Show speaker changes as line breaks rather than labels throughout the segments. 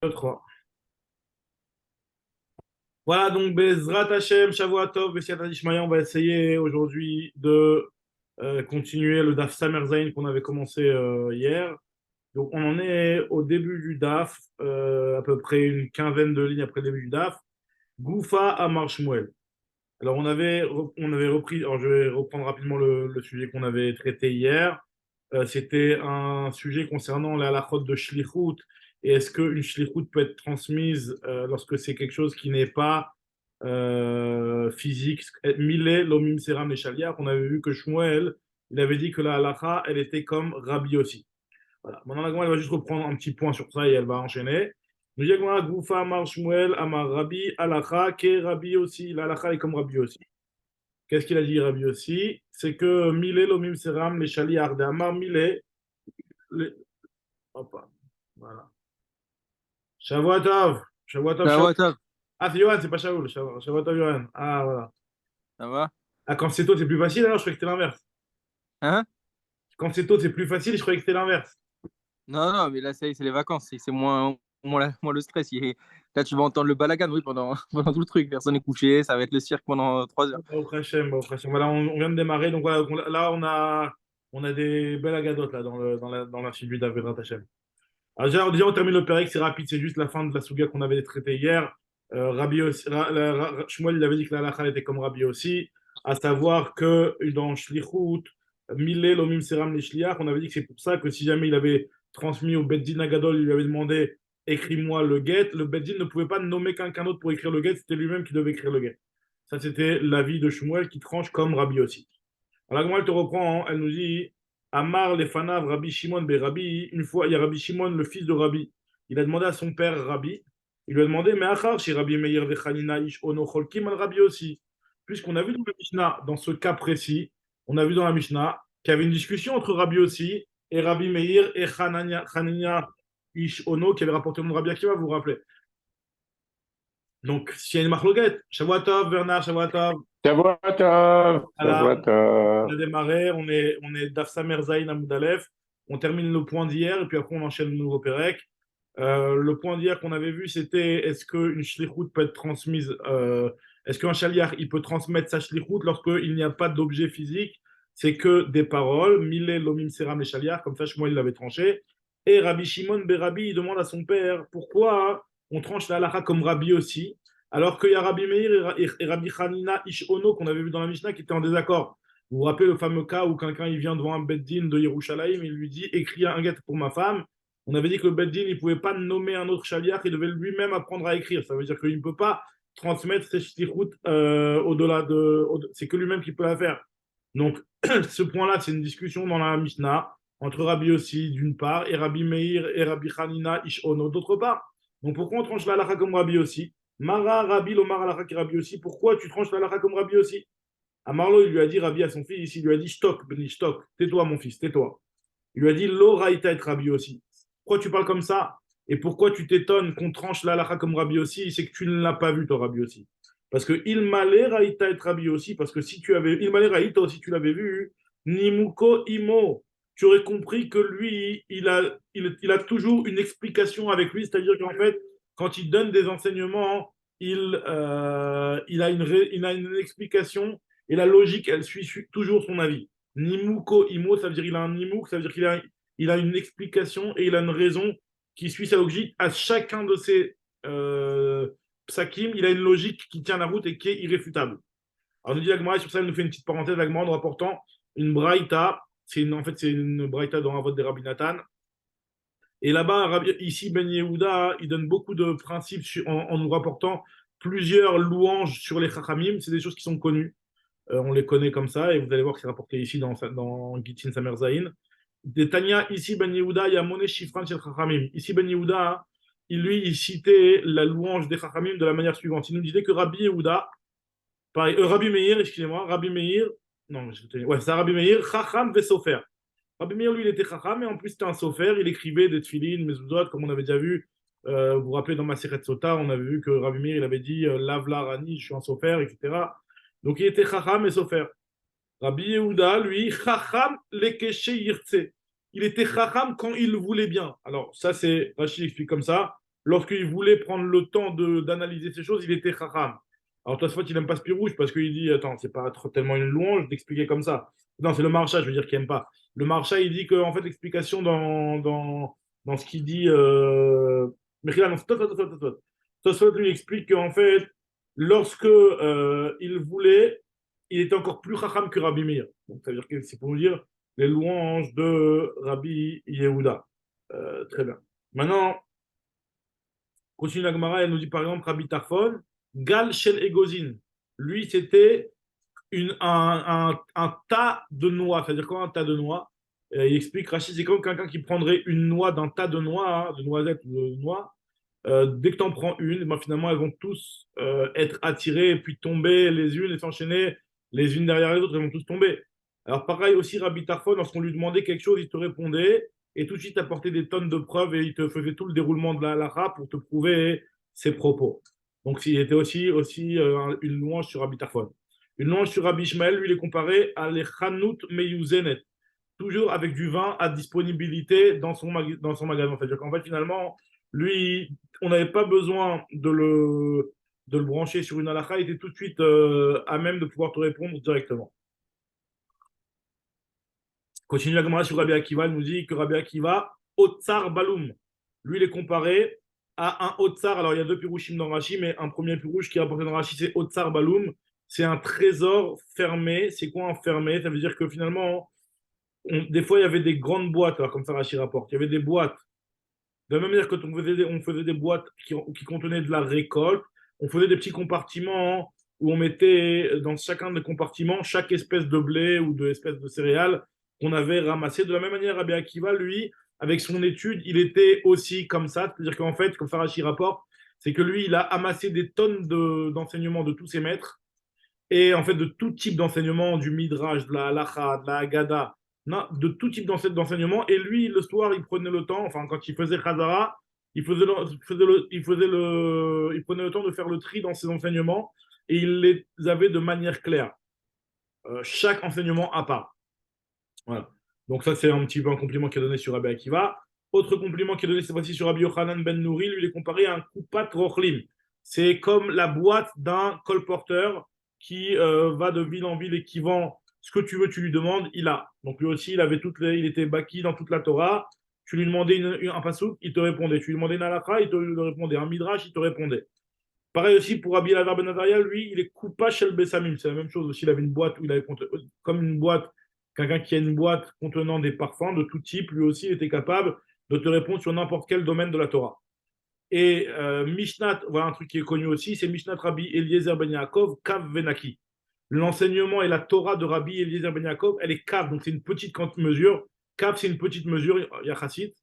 3. Voilà, donc Bezrat Hashem, Shavua Tov, Bessiata Dishmaya, on va essayer aujourd'hui de continuer le DAF Samer Zain qu'on avait commencé hier. Donc on en est au début du DAF, à peu près une quinzaine de lignes après le début du DAF. Goufa Amar Shmuel. Alors on avait repris, alors je vais reprendre rapidement le sujet qu'on avait traité hier. C'était un sujet concernant la halachot de shlichut et est-ce qu'une shlichut peut être transmise lorsque c'est quelque chose qui n'est pas physique. Milé lomim seram les shaliach. On avait vu que Shmuel, il avait dit que la halacha, elle était comme Rabbi aussi. Voilà. Maintenant, la Gemara, elle va juste reprendre un petit point sur ça et elle va enchaîner. Nous dit la Gemara, Goufa amar Shmuel amar Rabbi halacha ke Rabbi aussi. La halacha est comme Rabbi aussi. Qu'est-ce qu'il a dit Rabbi aussi? C'est que Milé lomim seram les shaliach de amar Milé. Les... Hop, voilà. Shavuatov. Shavuatov,
Ça
Shavuatov.
va, top.
Ah, c'est Johan, c'est pas Shaoul. Shavuatov, Johan. Ah, voilà.
Ça va?
Ah, quand c'est tôt, c'est plus facile, alors je croyais que c'était l'inverse.
Hein?
Quand c'est tôt, c'est plus facile, je croyais que c'était l'inverse.
Non, non, mais là, c'est les vacances. C'est moins le stress. Là, tu vas entendre le balagan, oui, pendant, pendant tout le truc. Personne n'est couché. Ça va être le cirque pendant 3 heures.
Au Hachem, au Hachem. Voilà, on vient de démarrer. Donc voilà, là, on a des belles agadotes là, dans la suite du David Hachem. Alors, déjà, on termine le Pérec, c'est rapide, c'est juste la fin de la Souga qu'on avait traitée hier. Rabbi aussi, Shmuel, il avait dit que la halakha était comme Rabbi aussi, à savoir que dans Shlichut, Milé, Lomim, Seram, les Shliach, on avait dit que c'est pour ça que si jamais il avait transmis au Beddin Agadol, il lui avait demandé écris-moi le get, le Beddin ne pouvait pas nommer quelqu'un d'autre pour écrire le get, c'était lui-même qui devait écrire le get. Ça, c'était l'avis de Shmuel qui tranche comme Rabbi aussi. Alors, comment elle te reprend, hein, elle nous dit Amar les fanav Rabbi Shimon be Rabbi. Une fois, il y a Rabbi Shimon, le fils de Rabbi. Il a demandé à son père Rabbi. Il lui a demandé mais achar chez Rabbi Meir vechanina ish ono cholkim al Rabbi aussi. Puisqu'on a vu dans la Mishnah, dans ce cas précis, on a vu dans la Mishnah qu'il y avait une discussion entre Rabbi aussi et Rabbi Meir et Hanania ish ono qui avait rapporté le nom de Rabbi Akiva, vous vous rappelez. Donc, s'il y a une marloquette, Shavuatov, Bernard, Shavuatov,
Shavuotov,
voilà, on a
Shavuotov.
démarré, on est Daf Samer Zayin Amoud Aleph. On termine le point d'hier et puis après on enchaîne le nouveau Pérec. Le point d'hier qu'on avait vu, c'était est-ce qu'une shlichut peut être transmise, est-ce qu'un shaliach il peut transmettre sa shlichut lorsqu'il n'y a pas d'objet physique, c'est que des paroles. Milé lomim seram les shaliach, comme ça moi il l'avait tranché. Et Rabbi Shimon Berabi il demande à son père pourquoi on tranche la halakha comme Rabbi aussi, alors qu'il y a Rabbi Meir et Rabbi Hanina Ishono qu'on avait vu dans la Mishnah qui étaient en désaccord. Vous vous rappelez le fameux cas où quelqu'un il vient devant un beddin de Yerushalayim et il lui dit écris un get pour ma femme. On avait dit que le beddin il ne pouvait pas nommer un autre shaliach, il devait lui-même apprendre à écrire. Ça veut dire qu'il ne peut pas transmettre ses shtichut au-delà c'est que lui-même qui peut la faire. Donc ce point-là, c'est une discussion dans la Mishnah entre Rabbi Yossi d'une part et Rabbi Meir et Rabbi Hanina Ishono d'autre part. Donc pourquoi on tranche la halakha comme Rabbi Yossi? Mara Rabbi Lomar halakha qui Rabbi Yossi. Pourquoi tu tranches la halakha comme Rabbi Yossi? Amarlo, il lui a dit, Rabbi à son fils, il lui a dit, Shtok, Beni, Shtok, tais-toi mon fils, tais-toi. Il lui a dit, Lo Raïta et Rabbi aussi. Pourquoi tu parles comme ça? Et pourquoi tu t'étonnes qu'on tranche la halakha comme Rabbi aussi? C'est que tu ne l'as pas vu, toi, Rabbi aussi. Parce que il malé Raïta et Rabbi aussi, parce que si tu avais, il malé Raïta, si tu l'avais vu, Nimuko Imo, tu aurais compris que lui, il a toujours une explication avec lui, c'est-à-dire qu'en fait, quand il donne des enseignements, il a une explication et la logique, elle suit toujours son avis. Nimuko Imo, ça veut dire il a un nimuk, ça veut dire qu'il a une explication et il a une raison qui suit sa logique. À chacun de ses psakim, il a une logique qui tient la route et qui est irréfutable. Alors, nous dit Agmara, sur ça, elle nous fait une petite parenthèse, Agmara, en rapportant une braïta. En fait, c'est une braïta dans un vote des Rabbi Nathan. Et là-bas, ici, Ben Yehuda, il donne beaucoup de principes en nous rapportant plusieurs louanges sur les Chachamim. C'est des choses qui sont connues. On les connaît comme ça, et vous allez voir que c'est rapporté ici dans Gittin Samer Zayin. De Tanya, ici Ben Yehuda, il y a Moné Shifran Shel Chachamim. Ici Ben Yehuda, il citait la louange des Chachamim de la manière suivante. Il nous disait que Rabbi Yehuda, pareil, Rabbi Meir, excusez-moi, Rabbi Meir, non, ouais, c'est Rabbi Meir, Chacham Vesofer. Rabbi Meir, lui, il était Chacham, et en plus, c'était un Sofer, il écrivait des tfilin, mezuzot, comme on avait déjà vu. Vous vous rappelez, dans Maseret Sota, on avait vu que Rabbi Meir, il avait dit Lavla Rani, je suis un Sofer, etc. Donc, il était Chacham et Sofer. Rabbi Yehuda, lui, Chacham lekeshe yirtse. Il était Chacham quand il le voulait bien. Alors, ça, Rachid explique comme ça. lorsqu'il voulait prendre le temps d'analyser ces choses, il était chacham. Alors, Tosfot, il n'aime pas Spirouche parce qu'il dit, attends, c'est pas tellement une louange d'expliquer comme ça. Non, c'est le Maharsha, je veux dire, qu'il n'aime pas. Le Maharsha, il dit que, en fait, l'explication dans ce qu'il dit, Mechila, non, c'est Tosfot. Tosfot lui explique qu'en fait, lorsque il voulait, il était encore plus chacham que Rabbi Meir. Donc, ça veut dire que c'est pour nous dire les louanges de Rabbi Yehuda. Très bien. Maintenant, continue la Gemara, elle nous dit par exemple Rabbi Tarfon, Gal Shel Egozin. Lui, c'était un tas de noix. C'est-à-dire quoi un tas de noix? Il explique, Rachid, c'est comme quelqu'un qui prendrait une noix d'un tas de noix, hein, de noisettes ou de noix. Dès que tu en prends une, ben, finalement, elles vont tous être attirées et puis tomber les unes et s'enchaîner les unes derrière les autres, elles vont tous tomber. Alors, pareil aussi, Rabbi Tarfon, lorsqu'on lui demandait quelque chose, il te répondait et tout de suite apportait des tonnes de preuves et il te faisait tout le déroulement de la halakha pour te prouver ses propos. Donc, il était aussi une louange sur Rabbi Tarfon. Une louange sur Rabbi Ishmael, lui, il est comparé à l'Echanout Meyuzenet, toujours avec du vin à disponibilité dans son magasin. C'est-à-dire qu'en fait, finalement, lui, on n'avait pas besoin de le brancher sur une halakha, il était tout de suite à même de pouvoir te répondre directement. Continue la Gemara sur Rabbi Akiva, il nous dit que Rabbi Akiva, Otsar Baloum, lui, il est comparé à un Otsar. Alors, il y a deux pirouchim dans Rashi, mais un premier pirouche qui est apporté dans Rashi, c'est Otsar Baloum. C'est un trésor fermé. C'est quoi un fermé? Ça veut dire que finalement, des fois, il y avait des grandes boîtes, alors, comme ça Rashi rapporte. Il y avait des boîtes. De la même manière que on faisait des boîtes qui contenaient de la récolte, on faisait des petits compartiments où on mettait dans chacun des compartiments chaque espèce de blé ou de espèce de céréales qu'on avait ramassé. De la même manière, Rabbi Akiva, lui, avec son étude, il était aussi comme ça. C'est-à-dire qu'en fait, comme Farachi rapporte, c'est que lui, il a amassé des tonnes d'enseignements de tous ses maîtres et en fait de tout type d'enseignement, du midrash, de la halacha, de la haggadah, de tout type d'enseignement. Et lui, le soir, il prenait le temps, enfin, quand il faisait Khazara, il prenait le temps de faire le tri dans ses enseignements et il les avait de manière claire. Chaque enseignement à part. Voilà. Donc, ça, c'est un petit peu un compliment qui est donné sur Rabbi Akiva. Autre compliment qui est donné cette fois-ci sur Rabbi Yochanan ben Nouri, lui, il est comparé à un Kupat Rochlim. C'est comme la boîte d'un colporteur qui va de ville en ville et qui vend ce que tu veux, tu lui demandes, il a. Donc lui aussi, il était baki dans toute la Torah. Tu lui demandais un pasouk, il te répondait. Tu lui demandais une halakha, il te répondait. Un midrash, il te répondait. Pareil aussi pour Rabbi Elazar ben Azariah, lui, il est coupa shel besamim. C'est la même chose aussi. Il avait une boîte où il avait comme une boîte, quelqu'un qui a une boîte contenant des parfums de tout type, lui aussi, il était capable de te répondre sur n'importe quel domaine de la Torah. Et Mishnat, voilà un truc qui est connu aussi, c'est Mishnat Rabbi Eliezer ben Yaakov, Kav Venaki. L'enseignement et la Torah de Rabbi Eliezer ben Yaakov, elle est Kav, donc c'est une petite mesure. Kav, c'est une petite mesure, Yachassit,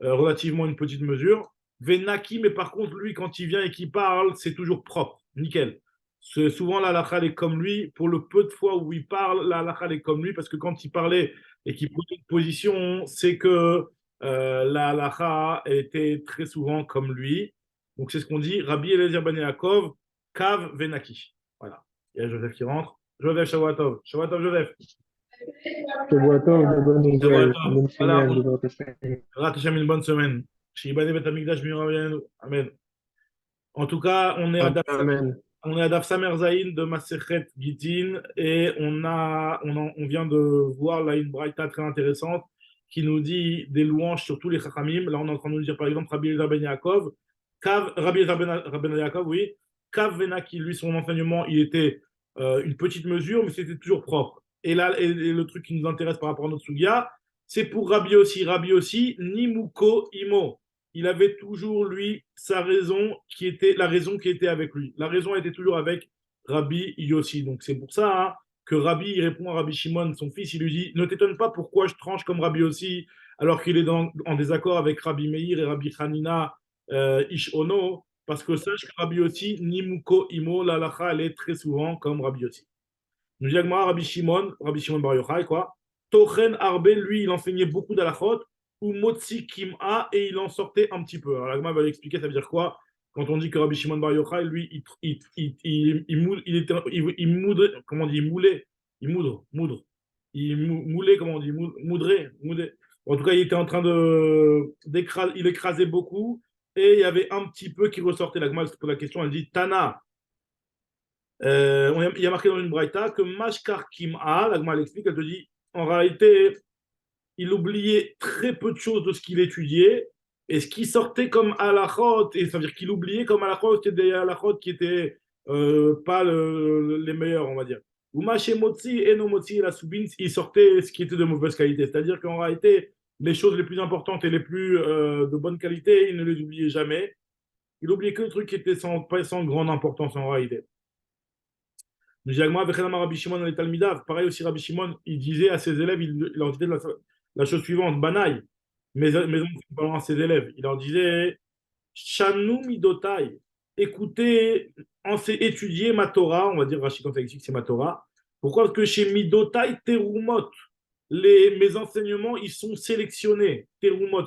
relativement une petite mesure. Venaki, mais par contre, lui, quand il vient et qu'il parle, c'est toujours propre, nickel. Souvent, la halakha est comme lui. Pour le peu de fois où il parle, la halakha est comme lui, parce que quand il parlait et qu'il prenait une position, c'est que la halakha était très souvent comme lui. Donc, c'est ce qu'on dit, Rabbi Eliezer ben Yaakov, Kav Venaki. Voilà. Il y a Joseph qui rentre. Joseph, Shavuatov. Shavuatov, Joseph.
Shavuatov, de bonnes nouvelles.
Shavuatov.
Bonne
Voilà.
semaine, de votre semaine.
Ratachem, une bonne semaine. Shibane Bet Hamikdash, Amen. En tout cas,
Amen.
on est à Daf Samer Zayin de Masechet Gitin et on vient de voir là une braïta très intéressante qui nous dit des louanges sur tous les chachamim. Là, on est en train de nous dire par exemple Rabbi Eliezer ben Yaakov, Rabbi Eliezer ben Yaakov, oui, Kav Venaki, lui, son enseignement, il était une petite mesure, mais c'était toujours propre. Et là, et le truc qui nous intéresse par rapport à notre Sugia, c'est pour Rabbi aussi. Rabbi aussi, Nimuko Imo. Il avait toujours, lui, sa raison la raison qui était avec lui. La raison était toujours avec Rabbi Yossi. Donc, c'est pour ça que Rabbi, il répond à Rabbi Shimon, son fils, il lui dit, ne t'étonne pas pourquoi je tranche comme Rabbi Yossi, alors qu'il est en désaccord avec Rabbi Meir et Rabbi Hanina Ish Ono, parce que sache que Rabbi Yossi, Nimuko Imo, la lacha, elle est très souvent comme Rabbi Yossi. Nous dit Rabbi Shimon Bar Yochai, quoi. Tochen Arbe, lui, il enseignait beaucoup d'alachot, ou Motsi Kim'a, et il en sortait un petit peu. Alors, l'Agma va expliquer, ça veut dire quoi? Quand on dit que Rabbi Shimon Bar Yochai, lui, il moudrait, comment on dit, moudre. Il moulait, comment on dit, moudrait. En tout cas, il était en train il écrasait beaucoup, et il y avait un petit peu qui ressortait. La Gemara elle se pose la question, elle dit Tana. Il y a marqué dans une braïta que Mashkar Kim'a, la Gemara elle explique, elle te dit en réalité, il oubliait très peu de choses de ce qu'il étudiait, et ce qui sortait comme halachot, et ça veut dire qu'il oubliait comme halachot, c'était des halachot qui étaient pas les meilleurs, on va dire. Ou Motzi et no Motzi et la Soubine, il sortait ce qui était de mauvaise qualité. C'est-à-dire qu'en réalité, les choses les plus importantes et les plus de bonne qualité, il ne les oubliait jamais. Il oubliait que le truc qui était sans grande importance en réalité. Nous disons, Rabbi Shimon et Talmidav. Pareil aussi, Rabbi Shimon, il disait à ses élèves, il leur disait la chose suivante, Banaï, mes enfants, parlant à ses élèves, il leur disait, Shanu midotai, écoutez, étudiez ma Torah, on va dire Rachid quand il explique c'est ma Torah. Pourquoi? Parce que chez midotai terumot, mes enseignements, ils sont sélectionnés. Terumot,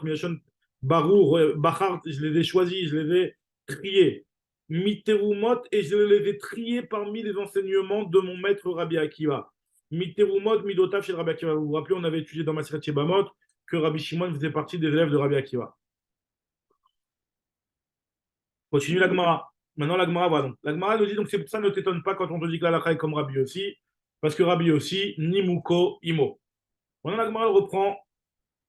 Barour, Bachar, je les ai choisis, je les ai triés. Miterumot, et je les ai triés parmi les enseignements de mon maître Rabbi Akiva. Miterumot, Midotav chez Rabbi Akiva. Vous vous rappelez, on avait étudié dans Maseret Shebamot que Rabbi Shimon faisait partie des élèves de Rabbi Akiva. Continue la Gemara. Maintenant, la Gemara va donc. La Gemara nous dit donc, c'est pour ça, ne t'étonne pas quand on te dit que la halakha est comme Rabbi aussi, parce que Rabbi aussi, Nimuko Imo. Maintenant, la Gemara reprend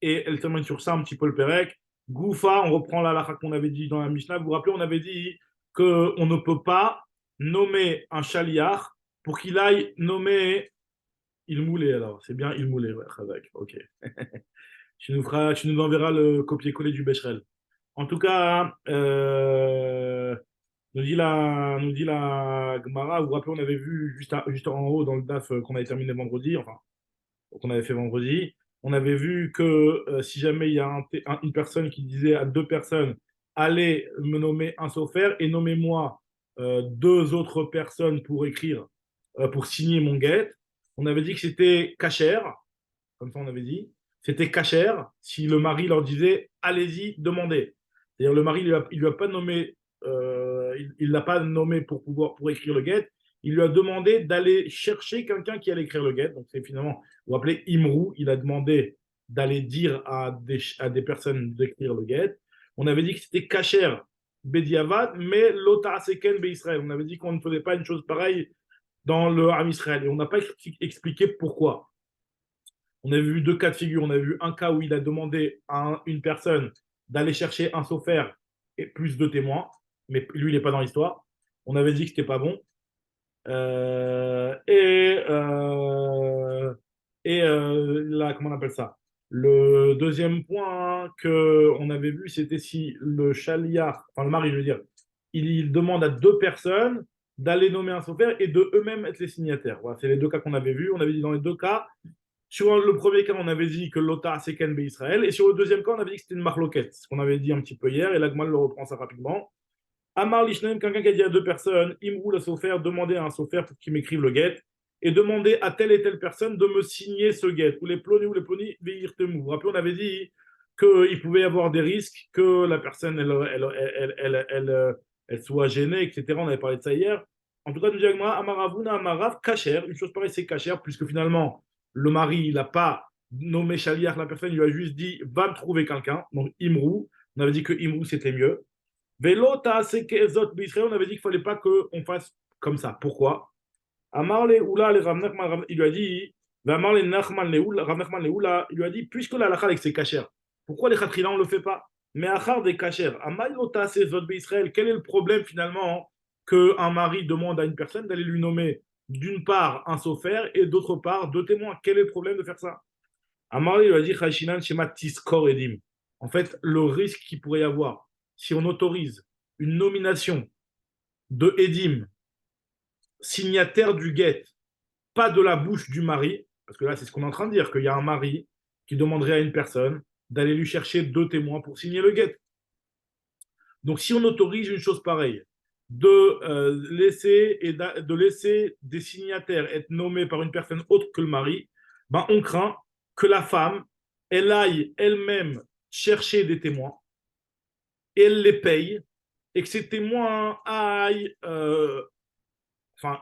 et elle termine sur ça un petit peu le Pérec. Goufa, on reprend la halakha qu'on avait dit dans la Mishnah. Vous vous rappelez, on avait dit qu'on ne peut pas nommer un chaliach pour qu'il aille nommer il moulait alors. C'est bien il moulait, ouais, Khazak. Ok. Tu nous enverras le copier-coller du Becherel. En tout cas, nous dit la Gemara, vous vous rappelez, on avait vu juste en haut dans le DAF qu'on avait terminé vendredi, enfin, qu'on avait fait vendredi, on avait vu que si jamais il y a une personne qui disait à deux personnes, allez me nommer un sofer et nommez-moi deux autres personnes pour écrire, pour signer mon guet, on avait dit que c'était cachère, comme ça on avait dit, c'était cachère si le mari leur disait, allez-y, demandez. C'est-à-dire le mari, il lui a pas nommé, il l'a pas nommé pour écrire le guet, il lui a demandé d'aller chercher quelqu'un qui allait écrire le guet. Donc, c'est finalement, vous vous appelez Imrou, il a demandé d'aller dire à des personnes d'écrire le guet. On avait dit que c'était Kacher Bediavad, mais Lota Seken Be Israël. On avait dit qu'on ne faisait pas une chose pareille dans le Ham Israël. Et on n'a pas expliqué pourquoi. On avait vu deux cas de figure. On a vu un cas où il a demandé à une personne d'aller chercher un sofer et plus de témoins, mais lui, il n'est pas dans l'histoire. On avait dit que c'était pas bon. Euh, et comment on appelle ça? Le deuxième point qu'on avait vu, c'était si le chaliar, enfin le mari, je veux dire, il demande à deux personnes d'aller nommer un sofer et de eux-mêmes être les signataires. Voilà, c'est les deux cas qu'on avait vus. On avait dit dans les deux cas, sur le premier cas, on avait dit que l'Ota c'est Ken Israël, et sur le deuxième cas, on avait dit que c'était une marloquette, ce qu'on avait dit un petit peu hier, et là, le reprend ça rapidement. Amar Lishnem, quelqu'un qui a dit à deux personnes, Imrou la sofer, demandez à un sofer pour qu'il m'écrive le guet, et demandez à telle et telle personne de me signer ce guet, ou les ploni, veirtemu. Vous vous rappelez, on avait dit qu'il pouvait y avoir des risques, que la personne, elle soit gênée, etc. On avait parlé de ça hier. En tout cas, nous disons, Amaravuna, Amarav, Kacher, une chose pareille, c'est Kacher, puisque finalement, le mari, il n'a pas nommé Chaliach, la personne, il lui a juste dit, va me trouver quelqu'un, donc Imrou. On avait dit que Imrou, c'était mieux. Velota, c'est qu'Ezot Israël, on avait dit qu'il ne fallait pas qu'on fasse comme ça. Pourquoi? Amarle Oula, il lui a dit, Amarle Nachman Leoula, il lui a dit, puisque la halakha c'est kacher, pourquoi les khatrila on ne le fait pas? Mais achar des kacher, Amalota, c'est Zot Israël, quel est le problème finalement qu'un mari demande à une personne d'aller lui nommer d'une part un sofer et d'autre part deux témoins? Quel est le problème de faire ça? Amarle lui a dit, Chashinan Shema Tiskor Edim. En fait, le risque qu'il pourrait y avoir, si on autorise une nomination de Edim, signataire du guet, pas de la bouche du mari, parce que là, c'est ce qu'on est en train de dire, qu'il y a un mari qui demanderait à une personne d'aller lui chercher deux témoins pour signer le guet. Donc, si on autorise une chose pareille, de laisser des signataires être nommés par une personne autre que le mari, ben, on craint que la femme, elle aille elle-même chercher des témoins, et elle les paye, et que ces témoins aillent,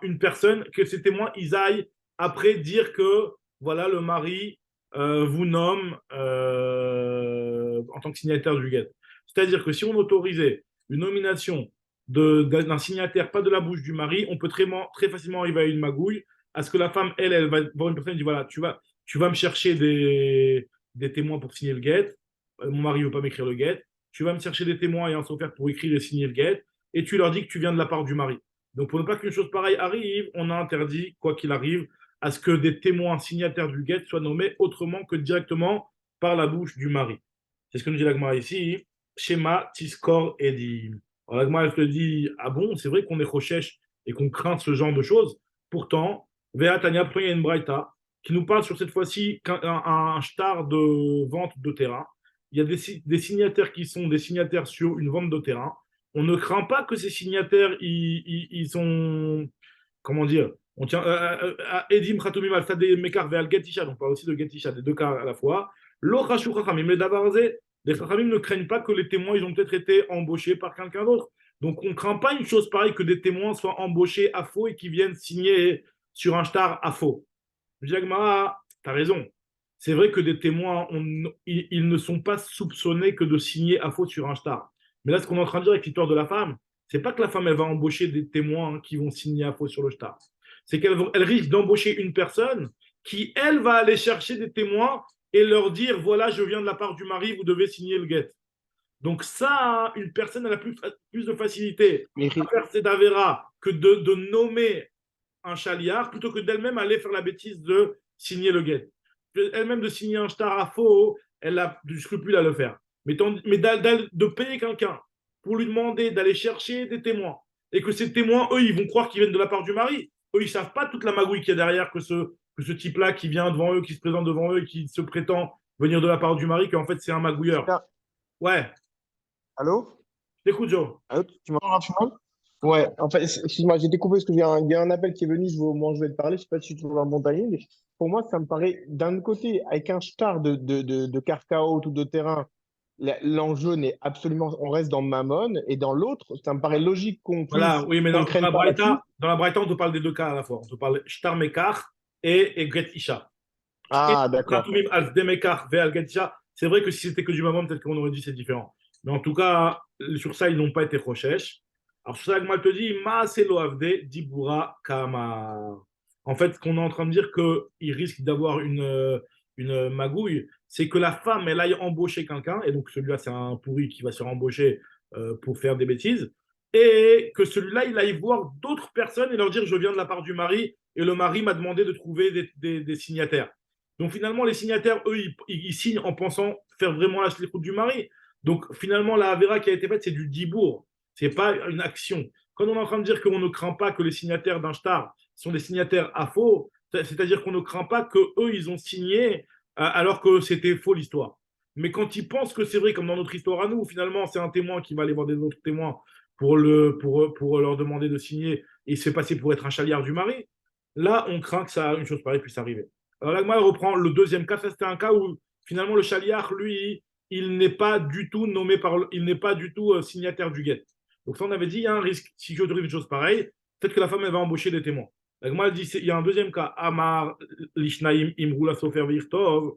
une personne, que ces témoins, ils aillent après dire que, voilà, le mari vous nomme en tant que signataire du guet. C'est-à-dire que si on autorisait une nomination d'un signataire, pas de la bouche du mari, on peut très facilement arriver à une magouille, à ce que la femme, elle va voir une personne et dit, voilà, tu vas me chercher des témoins pour signer le guet. Mon mari ne veut pas m'écrire le guet. Tu vas me chercher des témoins et un chauffeur pour écrire et signer le guet. Et tu leur dis que tu viens de la part du mari. Donc, pour ne pas qu'une chose pareille arrive, on a interdit, quoi qu'il arrive, à ce que des témoins signataires du guet soient nommés autrement que directement par la bouche du mari. C'est ce que nous dit l'Agmara ici. Shema, Tiskor, Edim. Alors l'Agmara, elle te dit, ah bon, c'est vrai qu'on est recherche et qu'on craint ce genre de choses. Pourtant, Vea Tanya, il y a une braïta qui nous parle sur cette fois-ci un shtar de vente de terrain. Il y a des signataires qui sont des signataires sur une vente de terrain. On ne craint pas que ces signataires, ils sont, comment dire, on tient Edim Khatomim al Sadeh Mekar Ve'al Getisha, donc on parle aussi de Getisha, des deux cas à la fois. Lo Chashu Chachamim, les Dabarzé, les Chachamim ne craignent pas que les témoins, ils ont peut-être été embauchés par quelqu'un d'autre. Donc on ne craint pas une chose pareille que des témoins soient embauchés à faux et qui viennent signer sur un shtar à faux. Je dis, Agmara, tu as raison. C'est vrai que des témoins, ils ne sont pas soupçonnés que de signer à faux sur un shtar. Mais là, ce qu'on est en train de dire avec l'histoire de la femme, c'est pas que la femme, elle va embaucher des témoins qui vont signer à faux sur le shtar. C'est qu'elle risque d'embaucher une personne qui, elle, va aller chercher des témoins et leur dire, voilà, je viens de la part du mari, vous devez signer le guet. Donc ça, une personne, elle a plus de facilité à faire cette avéra que de nommer un chaliard plutôt que d'elle-même aller faire la bêtise de signer le guet. Elle-même de signer un shtar à faux, elle a du scrupule à le faire. Mais de payer quelqu'un pour lui demander d'aller chercher des témoins et que ces témoins, eux, ils vont croire qu'ils viennent de la part du mari. Eux, ils ne savent pas toute la magouille qu'il y a derrière que ce type-là qui vient devant eux, qui se présente devant eux et qui se prétend venir de la part du mari, qu'en fait, c'est un magouilleur. Ouais.
Allô?
Écoute, Joe.
Allô, tu m'entends rapidement? Ouais, en fait, excuse-moi, j'ai découvert parce que il y a un appel qui est venu, au moins je vais te parler, je sais pas si tu trouves un bon timing, mais pour moi, ça me paraît, d'un côté, avec un star de carcaot ou de terrain, l'enjeu n'est absolument, on reste dans Mammon, et dans l'autre, ça me paraît logique qu'on puisse,
Voilà, oui, mais
qu'on ne craigne pas là-dessus.
dans la Braïta, on te parle des deux cas à la fois. On te parle Shtar Mekar et Get Isha.
Ah, d'accord.
C'est vrai que si c'était que du Mammon, peut-être qu'on aurait dit c'est différent. Mais en tout cas, sur ça, ils n'ont pas été recherches. Alors, sur ça, Agmal te dit, Ma selo avde dibura kama. En fait, ce qu'on est en train de dire qu'il risque d'avoir une magouille, c'est que la femme, elle aille embaucher quelqu'un, et donc celui-là, c'est un pourri qui va se faire embaucher pour faire des bêtises, et que celui-là, il aille voir d'autres personnes et leur dire, je viens de la part du mari, et le mari m'a demandé de trouver des signataires. Donc finalement, les signataires, eux, ils signent en pensant faire vraiment la shlichut du mari. Donc finalement, la Avera qui a été faite, c'est du dibour. Ce n'est pas une action. Quand on est en train de dire qu'on ne craint pas que les signataires d'un shtar sont des signataires à faux, c'est-à-dire qu'on ne craint pas qu'eux, ils ont signé alors que c'était faux l'histoire. Mais quand ils pensent que c'est vrai, comme dans notre histoire à nous, finalement, c'est un témoin qui va aller voir des autres témoins pour leur demander de signer et se fait passer pour être un chaliard du mari, là, on craint que une chose pareille puisse arriver. Alors là, moi, je reprends le deuxième cas. Ça, c'était un cas où finalement le chaliard, lui, il n'est pas du tout il n'est pas du tout signataire du guet. Donc ça, on avait dit, il y a un risque. Si j'autorise une chose pareille, peut-être que la femme, elle va embaucher des témoins. Donc moi, elle dit, il y a un deuxième cas. Amar lishnaim imrula sofer virtov.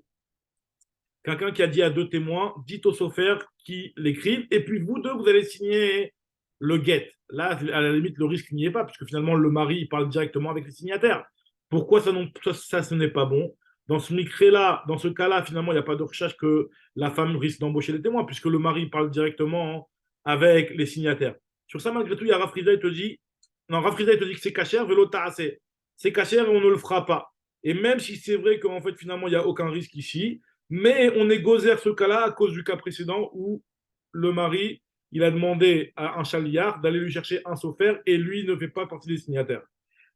Quelqu'un qui a dit à deux témoins, dites au sofer qui l'écrivent, et puis vous deux, vous allez signer le guet. Là, à la limite, le risque n'y est pas, puisque finalement, le mari, il parle directement avec les signataires. Pourquoi ça, ce n'est pas bon? Dans ce cas-là, finalement, il n'y a pas de recherche que la femme risque d'embaucher des témoins, puisque le mari parle directement avec les signataires. Sur ça, malgré tout, il y a Rafriza, il te dit que c'est cachère, vélo assez. C'est cachère et on ne le fera pas. Et même si c'est vrai qu'en fait, finalement, il n'y a aucun risque ici, mais on est gozer ce cas-là à cause du cas précédent où le mari, il a demandé à un chaliard d'aller lui chercher un sofer et lui ne fait pas partie des signataires.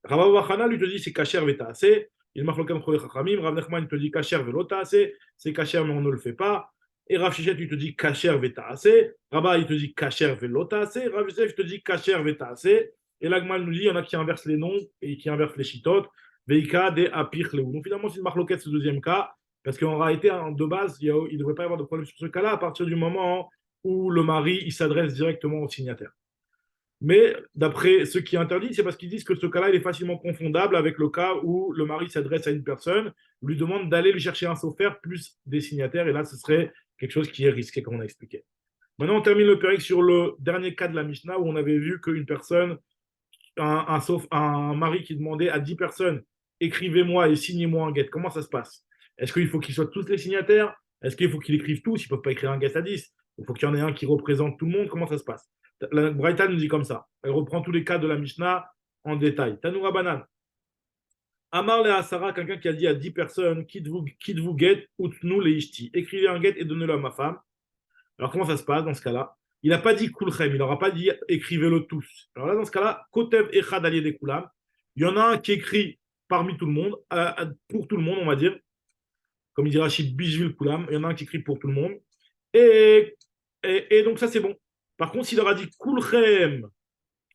Rav Wachana lui te dit c'est kacher vetaase. Il m'a fait le chachamim. Rav Nachman te dit kacher velotaase. C'est kacher mais on ne le fait pas. Et Rav Shichet il te dit kacher vetaase. Rabba il te dit kacher velotaase. Rav Yosef te dit kacher vetaase. Et l'Agmal nous dit il y en a qui inversent les noms et qui inversent les chitotes. Veika de apir leu. Donc finalement c'est une marloquette ce deuxième cas parce qu'en réalité de base il ne devrait pas y avoir de problème sur ce cas-là à partir du moment où le mari il s'adresse directement au signataire. Mais d'après ceux qui interdisent, c'est parce qu'ils disent que ce cas-là, il est facilement confondable avec le cas où le mari s'adresse à une personne, lui demande d'aller lui chercher un sofer plus des signataires, et là, ce serait quelque chose qui est risqué, comme on a expliqué. Maintenant, on termine le pérec sur le dernier cas de la Mishnah où on avait vu qu'une personne, un mari qui demandait à 10 personnes, écrivez-moi et signez-moi un guet. Comment ça se passe? Est-ce qu'il faut qu'ils soient tous les signataires? Est-ce qu'il faut qu'ils écrivent tous? Ils ne peuvent pas écrire un guet à 10. Il faut qu'il y en ait un qui représente tout le monde. Comment ça se passe? La Braïta nous dit comme ça. Elle reprend tous les cas de la Mishnah en détail. Tanoura Banan. Amar le Asara, quelqu'un qui a dit à 10 personnes, quitte-vous guet, outnou les ishti. Écrivez un guet et donnez-le à ma femme. Alors, comment ça se passe dans ce cas-là? Il n'a pas dit kulchem, il n'aura pas dit écrivez-le tous. Alors là, dans ce cas-là, kotev echad alié des kulam. Il y en a un qui écrit parmi tout le monde, pour tout le monde, on va dire. Comme il dit Rachid, bijvil kulam. Il y en a un qui écrit pour tout le monde. Et donc, ça, c'est bon. Par contre, s'il leur a dit kulchem,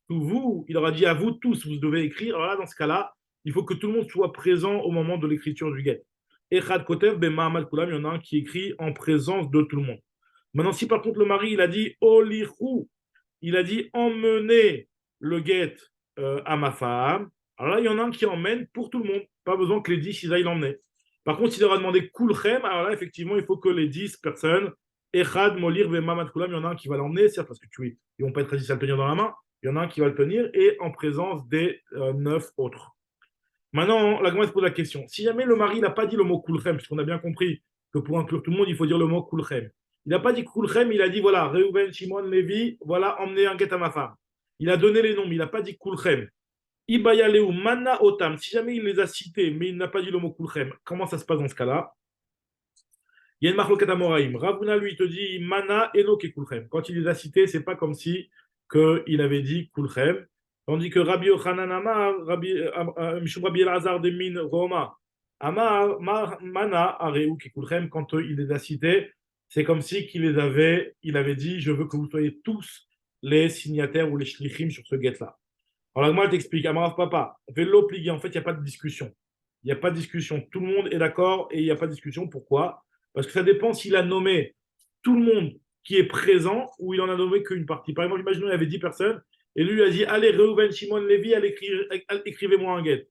vous, il aura dit à vous tous, vous devez écrire. Alors là, dans ce cas-là, il faut que tout le monde soit présent au moment de l'écriture du guet. Echad kotev ben ma'amal kulam. Il y en a un qui écrit en présence de tout le monde. Maintenant, si par contre le mari, il a dit Olichou, il a dit emmenez le guet à ma femme, alors là, il y en a un qui emmène pour tout le monde. Pas besoin que les 10 ils aillent l'emmener. Par contre, s'il leur a demandé Kulchem, alors là, effectivement, il faut que les 10 personnes, Echad, Molir, Mamad Kulam, il y en a un qui va l'emmener, c'est parce que ils ne vont pas être résistés à le tenir dans la main, il y en a un qui va le tenir et en présence des 9 autres. Maintenant, la Gemara se pose la question. Si jamais le mari n'a pas dit le mot Kulchem, puisqu'on a bien compris que pour inclure tout le monde, il faut dire le mot Kulchem. Il n'a pas dit Kulchem, il a dit voilà, Reuven, Shimon, Lévi, voilà, emmenez un guet à ma femme. Il a donné les noms, mais il n'a pas dit Kulchem. Ibayaleu, Mana, Otam. Si jamais il les a cités, mais il n'a pas dit le mot Kulchem, comment ça se passe dans ce cas-là? Il y a une marloquette à Moraïm. Ravuna, lui, te dit Mana, Enoch et Kulchem. Quand il les a cités, c'est pas comme si il avait dit Kulchem. Tandis que Rabbi Yochanan Amar, Rabbi Elazar de Min Roma, Amar, Mana, Areu, Kikulchem, quand il les a cités, c'est comme si il avait dit je veux que vous soyez tous les signataires ou les shlichim sur ce guet-là. Alors, moi, je t'explique, Amarav Papa, vélo plié, en fait, il n'y a pas de discussion. Il n'y a pas de discussion. Tout le monde est d'accord et il n'y a pas de discussion. Pourquoi? Parce que ça dépend s'il a nommé tout le monde qui est présent ou il en a nommé qu'une partie. Par exemple, imaginons il y avait 10 personnes et lui a dit allez, Reuven, Shimon, Lévi, allez, écrivez-moi un guet.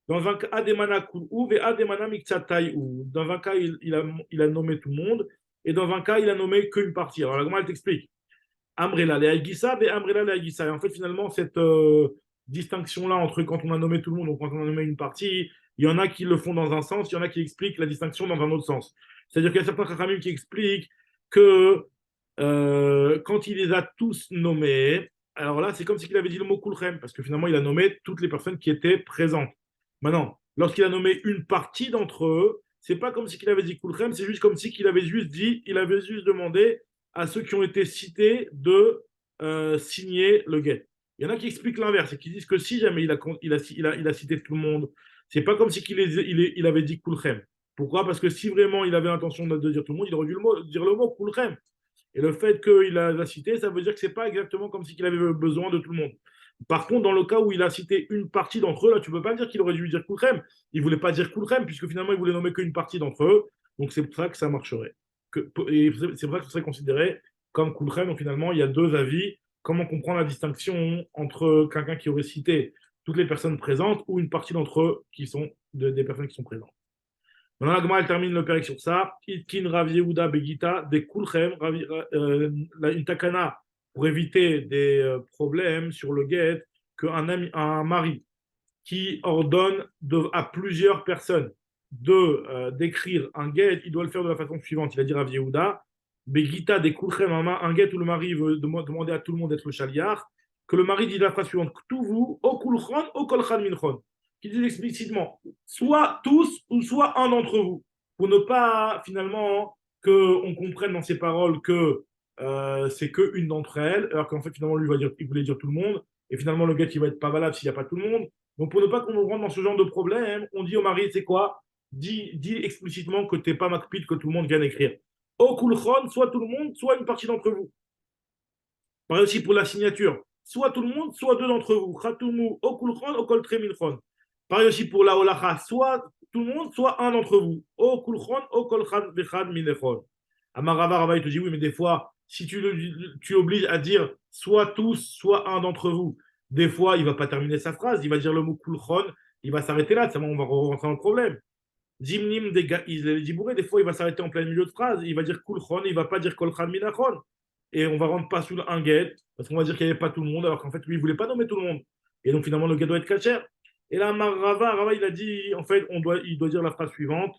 Dans un cas, Ademana Kul'ou et Ademana Miktsataïou. Dans un cas, il a nommé tout le monde et dans un cas, il a nommé qu'une partie. Alors, comment elle t'explique? Amrela le Aïgissa et Amrela le Aïgissa. Et en fait, finalement, cette distinction-là entre quand on a nommé tout le monde ou quand on a nommé une partie, il y en a qui le font dans un sens, il y en a qui expliquent la distinction dans un autre sens. C'est-à-dire qu'il y a certains Chachamim qui expliquent que quand il les a tous nommés, alors là, c'est comme s'il avait dit le mot Kulchem, parce que finalement, il a nommé toutes les personnes qui étaient présentes. Maintenant, lorsqu'il a nommé une partie d'entre eux, c'est pas comme s'il avait dit Kulchem, c'est juste comme s'il avait juste dit, il avait juste demandé à ceux qui ont été cités de signer le guet. Il y en a qui expliquent l'inverse et qui disent que si jamais il a cité tout le monde, c'est pas comme si il avait dit Kulchem. Pourquoi? Parce que si vraiment il avait l'intention de dire tout le monde, il aurait dû dire le mot Kulchem. Et le fait qu'il a cité, ça veut dire que c'est pas exactement comme s'il avait besoin de tout le monde. Par contre, dans le cas où il a cité une partie d'entre eux, là, tu ne peux pas dire qu'il aurait dû dire Kulchem. Il ne voulait pas dire Kulchem, puisque finalement, il voulait nommer qu'une partie d'entre eux. Donc, c'est pour ça que ça marcherait. Et c'est pour ça que ce serait considéré comme Kulchem. Donc, finalement, il y a deux avis. Comment comprendre la distinction entre quelqu'un qui aurait cité toutes les personnes présentes ou une partie d'entre eux qui sont des personnes qui sont présentes. Maintenant, la Gemara, elle termine le pérec sur ça. Itkin Rav Yehuda Begita, des Kulchem, une takana pour éviter des problèmes sur le guet, un mari qui ordonne à plusieurs personnes d'écrire un guet, il doit le faire de la façon suivante. Il a dit Rav Yehuda, Begita des Kulchem, un guet où le mari veut demander à tout le monde d'être le chaliar, que le mari dit la phrase suivante, Ktuvu, o Kulchon, o Kolchan Minchon, qui dit explicitement, soit tous ou soit un d'entre vous, pour ne pas finalement qu'on comprenne dans ses paroles que c'est qu'une d'entre elles, alors qu'en fait finalement lui il voulait dire tout le monde, et finalement le guet il va être pas valable s'il n'y a pas tout le monde. Donc pour ne pas qu'on nous rentre dans ce genre de problème, on dit au mari, c'est quoi? Dis explicitement que tu n'es pas makpid, que tout le monde vienne écrire. Au kulchon, soit tout le monde, soit une partie d'entre vous. Pareil aussi pour la signature, soit tout le monde, soit deux d'entre vous. Khatumu au kulchon, au kol treminchon. Pareil aussi pour la holacha, soit tout le monde, soit un d'entre vous. Au kulchon, au kol chad vechad minechon. Amarava Rava, il te dit oui, mais des fois, si tu obliges à dire soit tous, soit un d'entre vous, des fois, il ne va pas terminer sa phrase, il va dire le mot kulchon, il va s'arrêter là, on va rentrer dans le problème. Zimnim des dibouré, des fois, il va s'arrêter en plein milieu de phrase, il va dire kulchon, il ne va pas dire kolchan minachon. et on va rendre pas sous un guet, parce qu'on va dire qu'il n'y avait pas tout le monde, alors qu'en fait, lui, il ne voulait pas nommer tout le monde. Et donc, finalement, le guet doit être kasher. Et là, Rava, il a dit, en fait, il doit dire la phrase suivante,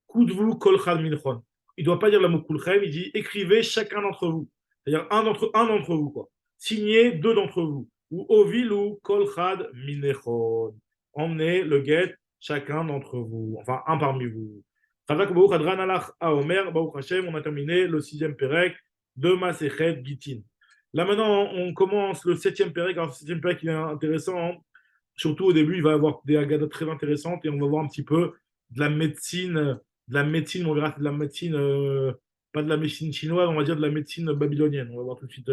Koudvou kol chad minchon. Il ne doit pas dire le mot kulchem, il dit écrivez chacun d'entre vous. C'est-à-dire un d'entre vous, quoi. Signez deux d'entre vous. Ou ovil ou kol chad minchon. Emmenez le guet chacun d'entre vous. Enfin, un parmi vous. Chazak Baruch Adran Alach Aomer, Baruch Hashem, on a terminé le 6e Pérec de Masechet Gitin. Là maintenant, on commence le 7e Pérec. Alors, le 7e Pérec, il est intéressant. Hein. Surtout au début, il va y avoir des agadas très intéressantes et on va voir un petit peu de la médecine, on verra de la médecine, pas de la médecine chinoise, on va dire de la médecine babylonienne. On va voir tout de suite,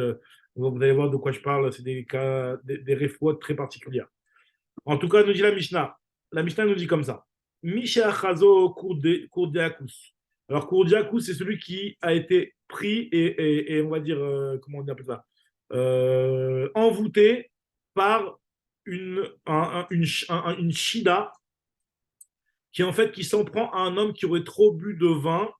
vous allez voir de quoi je parle, c'est des cas, des réfouates très particulières. En tout cas, nous dit la Mishnah. La Mishnah nous dit comme ça. Misha Chazo Kourdiakus. Alors, Kourdiakus, c'est celui qui a été pris et on va dire, comment on appelle ça, envoûté par une shida qui en fait qui s'en prend à un homme qui aurait trop bu de vin,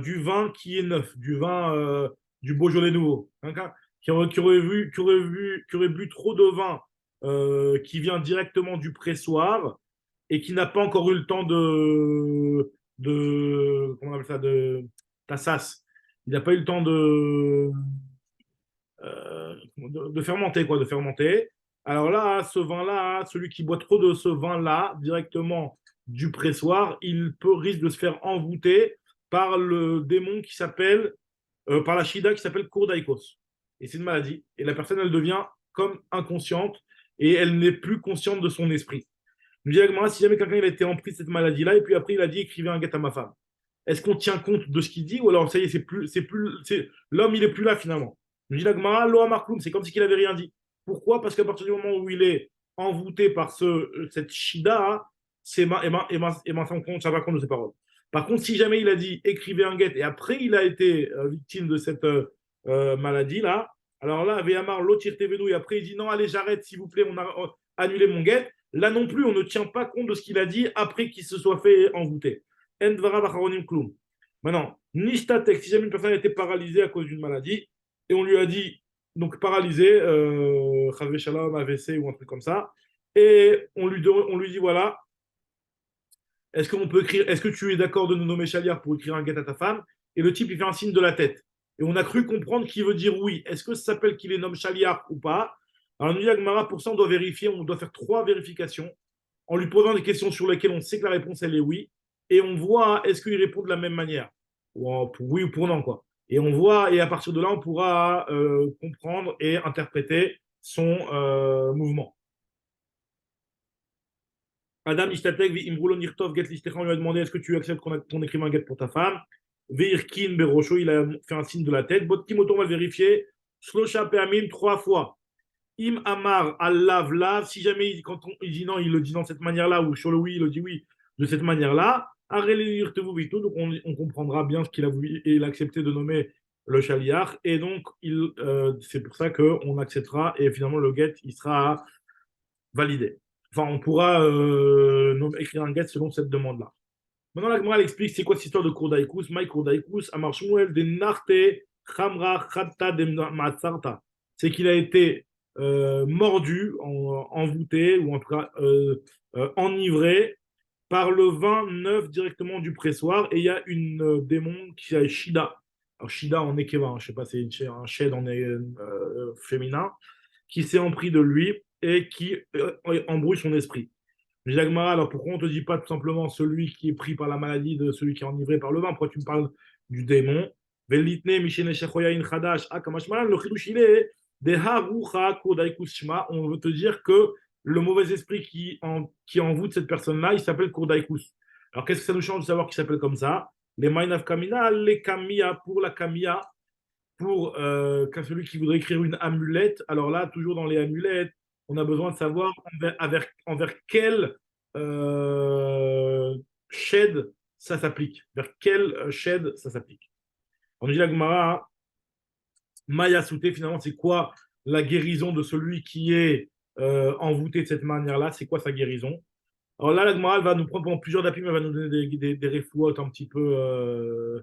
du vin qui est neuf, du vin du Beaujolais nouveau, hein, qui aurait bu trop de vin qui vient directement du pressoir et qui n'a pas encore eu le temps de comment on appelle ça, de tassas. Il n'a pas eu le temps de fermenter, quoi, de fermenter. Alors là, ce vin-là, celui qui boit trop de ce vin-là, directement du pressoir, risque de se faire envoûter par le démon qui s'appelle, par la Shida qui s'appelle Kourdaïkos. Et c'est une maladie. Et la personne, elle devient comme inconsciente et elle n'est plus consciente de son esprit. Je dis à si jamais quelqu'un il a été empris de cette maladie-là, et puis après il a dit écrivez un guet à ma femme. Est-ce qu'on tient compte de ce qu'il dit ou alors ça y est, l'homme il est plus là finalement. Je dis l'Agmara, Loa Markloum, c'est comme si il n'avait rien dit. Pourquoi? Parce qu'à partir du moment où il est envoûté par cette shida, ça va compte de ses paroles. Par contre, si jamais il a dit écrivez un guet et après il a été victime de cette maladie-là, alors là, Véamar, l'autre et après il dit non, allez, j'arrête, s'il vous plaît, on a annulé mon guet. Là non plus, on ne tient pas compte de ce qu'il a dit après qu'il se soit fait envoûter. Maintenant, Nishtatek, si jamais une personne a été paralysée à cause d'une maladie, et on lui a dit, donc paralysé, Shalom, AVC ou un truc comme ça, et on lui dit, voilà, est-ce que tu es d'accord de nous nommer Chaliar pour écrire un guet à ta femme? Et le type, il fait un signe de la tête. Et on a cru comprendre qu'il veut dire oui. Est-ce que ça s'appelle qu'il est nomme Chaliar ou pas? Alors, nous dit Agmara, pour ça, on doit vérifier, on doit faire 3 vérifications en lui posant des questions sur lesquelles on sait que la réponse, elle est oui. Et on voit, est-ce qu'il répond de la même manière? Pour oui ou pour non, quoi. Et on voit, et à partir de là, on pourra comprendre et interpréter son mouvement. Adam Ishtatek, Imrulo Nirtov, Get Listéchan lui a demandé est-ce que tu acceptes qu'on écrive un get pour ta femme? Veirkin Berosho, il a fait un signe de la tête. Botimoto, on va le vérifier. Slosha Peamim, 3 fois. Im Amar Allav Lav, si jamais quand il dit non, il le dit dans cette manière-là, ou sur le oui, il le dit oui de cette manière-là. Donc on comprendra bien ce qu'il a voulu et il a accepté de nommer le Shaliach. Et donc, c'est pour ça qu'on acceptera et finalement le get, il sera validé. Enfin, on pourra écrire un get selon cette demande-là. Maintenant, la Gemara explique c'est quoi cette histoire de Kourdaïkous, Maï Kourdaïkous, Amar Shmuel, de Narte, Khamra, Khatta, de Matsarta. C'est qu'il a été mordu, envoûté, ou en tout cas enivré par le vin neuf directement du pressoir. Et il y a une démon qui est Shida. Alors, Shida en Nekeva, hein, je ne sais pas, c'est un shed en féminin, qui s'est empris de lui et qui embrouille son esprit. Je dis Agmara, alors pourquoi on ne te dit pas tout simplement celui qui est pris par la maladie de celui qui est enivré par le vin? Pourquoi tu me parles du démon? On veut te dire que le mauvais esprit qui envoûte cette personne-là, il s'appelle Kourdaikus. Alors qu'est-ce que ça nous change de savoir qu'il s'appelle comme ça? Les Maïnaf Kamina, les Kamia pour la Kamia, pour celui qui voudrait écrire une amulette. Alors là, toujours dans les amulettes, on a besoin de savoir envers quel shed ça s'applique. Vers quel shed ça s'applique. On dit la Gemara, Maya Souté, finalement, c'est quoi la guérison de celui qui est envoûté de cette manière-là? C'est quoi sa guérison? Alors là, la Gemara, elle va nous prendre pendant plusieurs dapim, elle va nous donner des refouates un petit peu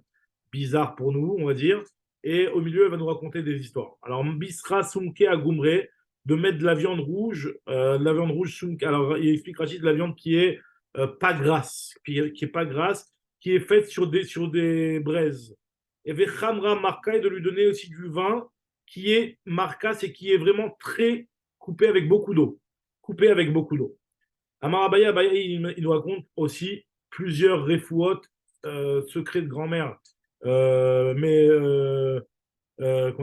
bizarres pour nous, on va dire. Et au milieu, elle va nous raconter des histoires. Alors, Bisra Sumke à Goumre, de mettre de la viande rouge, Sumke. Alors, il explique Rachid de la viande qui est pas grasse, qui est pas grasse, qui est faite sur des braises. Et Vechamra Marka, et de lui donner aussi du vin qui est Marka, c'est qui est vraiment très coupé avec beaucoup d'eau. Coupé avec beaucoup d'eau. Amar Abaya, il nous raconte aussi plusieurs refouot secrets de grand-mère, qu'on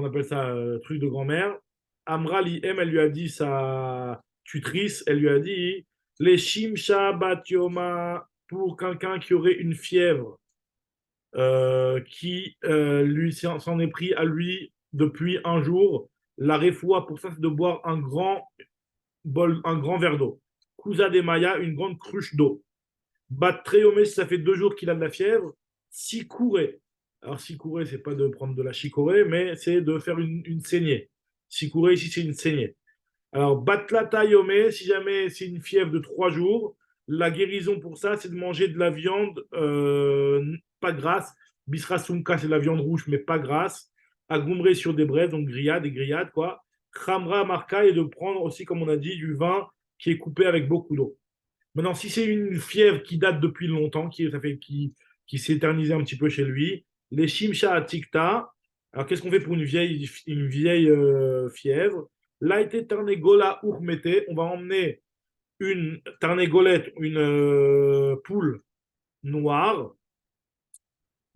appelle ça truc de grand-mère. Amra, elle lui a dit, sa tutrice, elle lui a dit les Shimsha Batyoma, pour quelqu'un qui aurait une fièvre, qui lui s'en est pris à lui depuis un jour. La refoua, pour ça, c'est de boire un grand verre d'eau. Kusa de Maya, une grande cruche d'eau. Batreomé, ça fait 2 jours qu'il a de la fièvre. Sikure. Alors, Sikure, c'est pas de prendre de la chicorée, mais c'est de faire une saignée. Sikure, ici, c'est une saignée. Alors, Batlata Yome, si jamais c'est une fièvre de 3 jours, la guérison pour ça, c'est de manger de la viande pas grasse. Bisra Sumka, c'est de la viande rouge, mais pas grasse. Agoumré sur des braises, donc des grillades, quoi. Khamra Marka, et de prendre aussi, comme on a dit, du vin qui est coupé avec beaucoup d'eau. Maintenant, si c'est une fièvre qui date depuis longtemps, qui s'est éternisée un petit peu chez lui, les Shimsha Atikta, alors qu'est-ce qu'on fait pour une vieille fièvre? Là, était Tarnegola Urmete, on va emmener une Tarnegolette, une poule noire.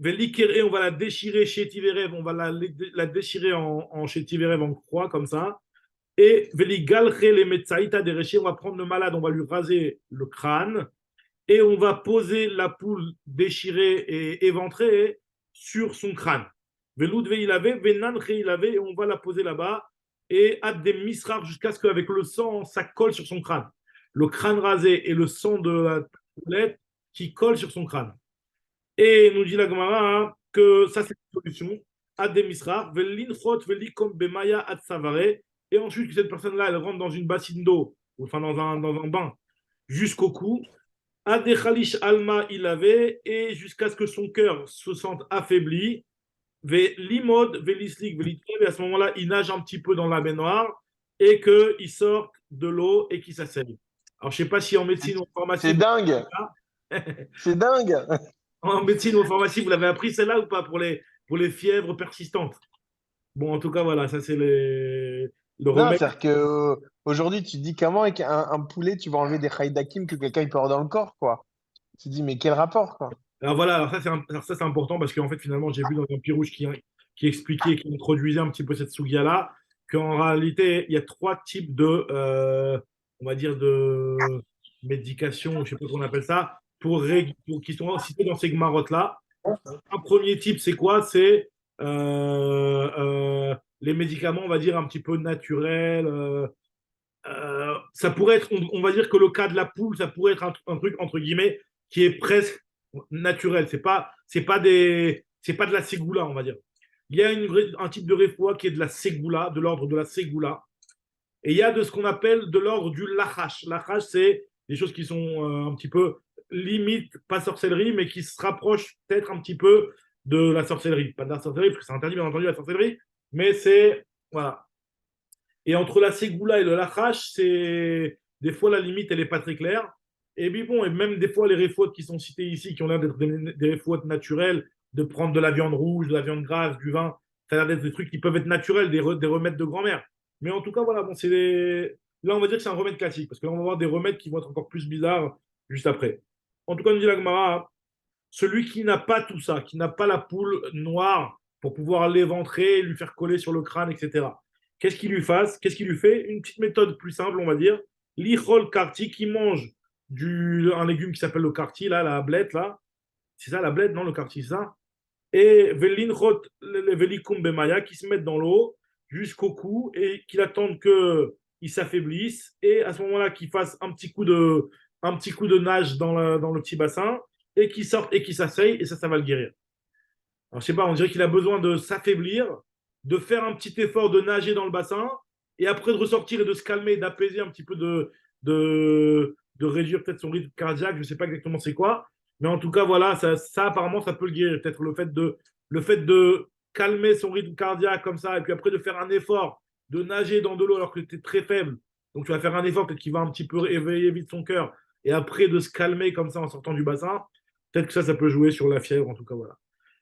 Velikere, on va la déchirer chez Tiverev, on va la déchirer en chez Tiverev en croix, comme ça. Et Veligalche les Metsaïta des on va prendre le malade, on va lui raser le crâne et on va poser la poule déchirée et éventrée sur son crâne. Veloud veilave, venanche ilave, et on va la poser là-bas et ad des misrar jusqu'à ce qu'avec le sang, ça colle sur son crâne. Le crâne rasé et le sang de la poulette qui colle sur son crâne. Et nous dit la Gemara que ça, c'est une solution. Ad des misrar, velinchot velikom bemaya ad savare. Et ensuite, cette personne-là, elle rentre dans une bassine d'eau, enfin dans un bain, jusqu'au cou. Adechalish alma il avait, et jusqu'à ce que son cœur se sente affaibli. Limod, velislik, velitrev, et à ce moment-là, il nage un petit peu dans la baignoire et qu'il sorte de l'eau et qu'il s'asseye. Alors, je ne sais pas si en médecine ou en pharmacie.
C'est dingue! C'est dingue!
En médecine ou en pharmacie, vous l'avez appris celle-là ou pas pour les fièvres persistantes? Bon, en tout cas, voilà, ça c'est le
Non,
remède.
c'est-à-dire que aujourd'hui, tu te dis comment avec un poulet, tu vas enlever des haïdakim que quelqu'un il peut avoir dans le corps, quoi. Tu te dis, mais quel rapport, quoi?
Alors voilà, alors ça c'est important parce qu'en fait, finalement, j'ai vu dans un Pirouge qui expliquait, qui introduisait un petit peu cette Sugia-là, qu'en réalité, il y a 3 types on va dire, de médication, je ne sais pas comment on appelle ça, qui sont cités dans ces Gemarotes-là. Un premier type, c'est quoi? C'est les médicaments, on va dire, un petit peu naturels. Ça pourrait être, on va dire que le cas de la poule, ça pourrait être un truc, entre guillemets, qui est presque naturel. C'est pas de la ségoula, on va dire. Il y a un type de réfoua qui est de la ségoula, de l'ordre de la ségoula. Et il y a de ce qu'on appelle de l'ordre du lachash. Lachash, c'est des choses qui sont un petit peu limite, pas sorcellerie, mais qui se rapprochent peut-être un petit peu de la sorcellerie. Pas de la sorcellerie, parce que c'est interdit, bien entendu, la sorcellerie, mais c'est. Voilà. Et entre la ségoula et le lachash, c'est. Des fois, la limite, elle n'est pas très claire. Et puis bon, et même des fois, les réfouates qui sont cités ici, qui ont l'air d'être des réfouates naturelles, de prendre de la viande rouge, de la viande grasse, du vin, ça a l'air d'être des trucs qui peuvent être naturels, des remèdes de grand-mère. Mais en tout cas, voilà, bon, là, on va dire que c'est un remède classique, parce que là, on va voir des remèdes qui vont être encore plus bizarres juste après. En tout cas, nous dit la Gemara, celui qui n'a pas tout ça, qui n'a pas la poule noire pour pouvoir l'éventrer, lui faire coller sur le crâne, etc. Qu'est-ce qu'il lui fasse? Qu'est-ce qu'il lui fait? Une petite méthode plus simple, on va dire. L'Ichol Karti qui mange un légume qui s'appelle le Karti, là, la blette, là. C'est ça, la blette, non, le Karti, c'est ça. Et Velinchot, Velikum Bemaya, qui se mettent dans l'eau jusqu'au cou et qu'il attende qu'ils s'affaiblissent. Et à ce moment-là, qu'il fasse un petit coup de nage dans le petit bassin et qu'il sorte et qu'il s'asseye. Et ça va le guérir. Alors, je sais pas, on dirait qu'il a besoin de s'affaiblir, de faire un petit effort de nager dans le bassin et après de ressortir et de se calmer, d'apaiser un petit peu, de réduire peut-être son rythme cardiaque. Je ne sais pas exactement c'est quoi. Mais en tout cas, voilà, ça apparemment, ça peut le guérir. Peut-être le fait de calmer son rythme cardiaque comme ça, et puis après de faire un effort, de nager dans de l'eau alors que tu es très faible. Donc tu vas faire un effort peut-être qui va un petit peu éveiller vite son cœur, et après de se calmer comme ça en sortant du bassin, peut-être que ça peut jouer sur la fièvre, en tout cas, voilà.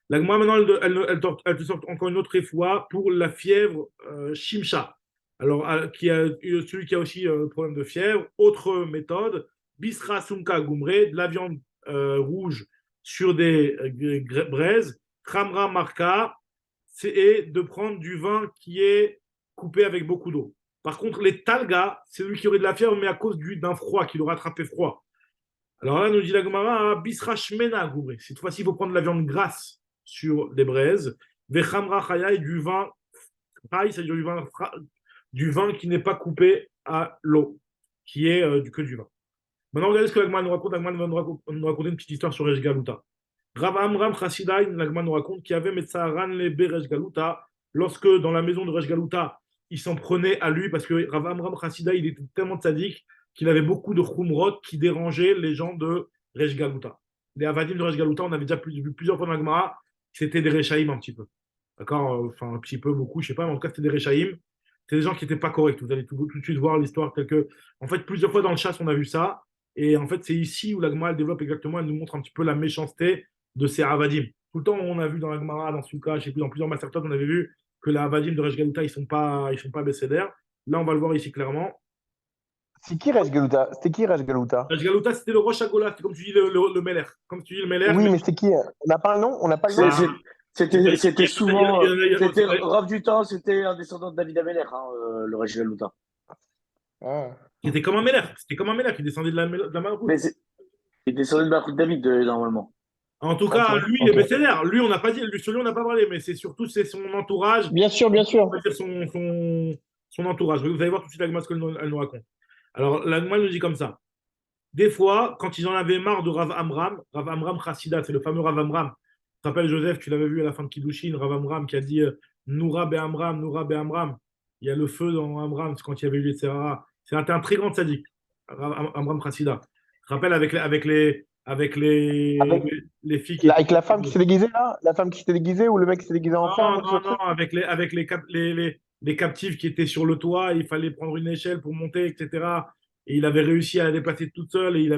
La Gemara, maintenant, elle te sort encore une autre fois pour la fièvre Shimsha. Alors, celui qui a aussi problème de fièvre, autre méthode, Bisra Sumka Gumre, de la viande rouge sur des braises, Khamra Marka, c'est de prendre du vin qui est coupé avec beaucoup d'eau. Par contre, les Talga, c'est lui qui aurait de la fièvre, mais à cause d'un froid, qui l'aura attrapé froid. Alors là, nous dit la Gemara, Bisra Shmena Gumre. Cette fois-ci, il faut prendre de la viande grasse sur des braises, Vechamra Chaya et du vin paille, c'est-à-dire du vin qui n'est pas coupé à l'eau, qui est que du vin. Maintenant, regardez ce que l'Agman nous raconte. L'Agman va nous raconter une petite histoire sur Resh Galuta. Rav Amram Chassidaï, l'Agman nous raconte qu'il y avait Metsaharan Lebe Resh Galuta, lorsque dans la maison de Resh Galuta, il s'en prenait à lui, parce que Rav Amram Chassidaï, il était tellement tzaddik qu'il avait beaucoup de chumrot qui dérangeaient les gens de Resh Galuta. Les Avadim de Resh Galuta, on avait déjà vu plusieurs fois dans la Gemara, c'était des Rechaïm un petit peu. D'accord. Enfin, un petit peu, beaucoup, je sais pas, mais en tout cas, c'était des Rechaïm. C'était des gens qui n'étaient pas corrects. Vous allez tout de suite voir l'histoire telle que. En fait, plusieurs fois dans le chasse, on a vu ça. Et en fait, c'est ici où la Gemara elle développe exactement, elle nous montre un petit peu la méchanceté de ces Avadim. Tout le temps, on a vu dans la Gemara, dans Souka, je sais plus, dans plusieurs Masterclass, on avait vu que les Avadim de Resh Galuta, ils sont pas bécédaires. Là, on va le voir ici clairement.
C'est qui Resh Galuta? C'était qui Resh Galuta?
Resh Galuta, c'était le Rosh Hagolah, c'était comme tu dis le Meler. Comme tu dis le Meler.
Oui, mais c'était qui? On n'a pas un nom? On n'a pas le nom?
C'était souvent. C'était
il
Rav du temps, c'était un descendant de David Ameller, le Resh Galuta.
Ah.
était comme un Meler. C'était comme un Meler qui descendait de la Malroute.
Mais il descendait de la route de David, normalement.
En tout cas,
Ok,
lui, il est
ok.
bécédaire. Lui, on n'a pas dit, sur lui, on n'a pas parlé, mais c'est surtout son entourage.
Bien sûr, bien sûr.
On va dire son entourage. Vous allez voir tout de suite la Gemara ce qu'elle nous raconte. Alors, la Gemara nous dit comme ça. Des fois, quand ils en avaient marre de Rav Amram Chassida, c'est le fameux Rav Amram. Tu te rappelles, Joseph, tu l'avais vu à la fin de Kiddushin, Rav Amram qui a dit Noura be Amram, Noura be Amram. Il y a le feu dans Amram, c'est quand il y avait eu, etc. C'était un très grand sadique, Amram Chassida. Tu te rappelles avec les filles qui
Avec la femme qui s'est déguisée, là? La femme qui s'était déguisée ou le mec qui s'est déguisé en femme?
non, avec les captifs qui étaient sur le toit, il fallait prendre une échelle pour monter, etc. Et il avait réussi à la déplacer toute seule. Et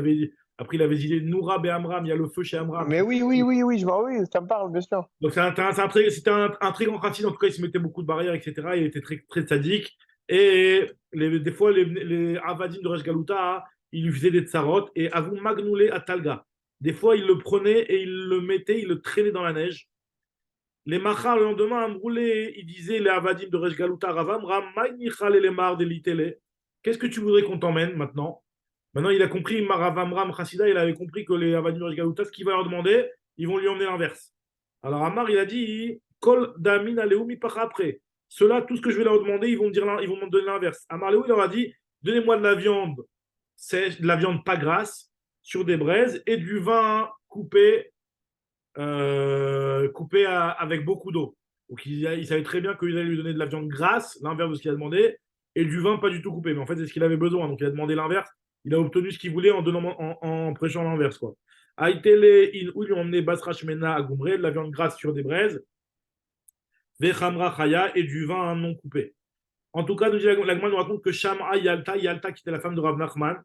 après, il avait dit Noura be Amram, il y a le feu chez Amram.
Mais oui, oui, ça me parle, bien sûr.
Donc, c'était un très grand racine. En tout cas, il se mettait beaucoup de barrières, etc. Il était très, très sadique. Et des fois, les Avadim de Resh Galuta, il lui faisait des tsarot. Et Avou Magnoulé à Talga. Des fois, il le prenait et il le traînait dans la neige. Les Machar, le lendemain, Amroulé, il disait les Avadim de Resh Galuta, Ravam, Ramaïnichal et les Mar de l'Itélé. Qu'est-ce que tu voudrais qu'on t'emmène maintenant? Maintenant, il a compris, Ravam Ram Chassida, il avait compris que les Avadim de Resh Galuta, ce qu'il va leur demander, ils vont lui emmener l'inverse. Alors Amar, il a dit Kol Damin Aleoumi Pacha après. Ceux-là, tout ce que je vais leur demander, ils vont me donner l'inverse. Amar Léou, il leur a dit donnez-moi de la viande sèche, de la viande pas grasse, sur des braises, et du vin coupé avec beaucoup d'eau. Donc il savait très bien qu'il allait lui donner de la viande grasse, l'inverse de ce qu'il a demandé, et du vin pas du tout coupé. Mais en fait, c'est ce qu'il avait besoin. Donc il a demandé l'inverse. Il a obtenu ce qu'il voulait en prêchant l'inverse, quoi. Aïtele, il lui ont emmené Basra Shmena à Goumre, de la viande grasse sur des braises, Vechamra Chaya et du vin non coupé. En tout cas, la Gemara nous raconte que Sham'a Yalta, qui était la femme de Rav Nachman,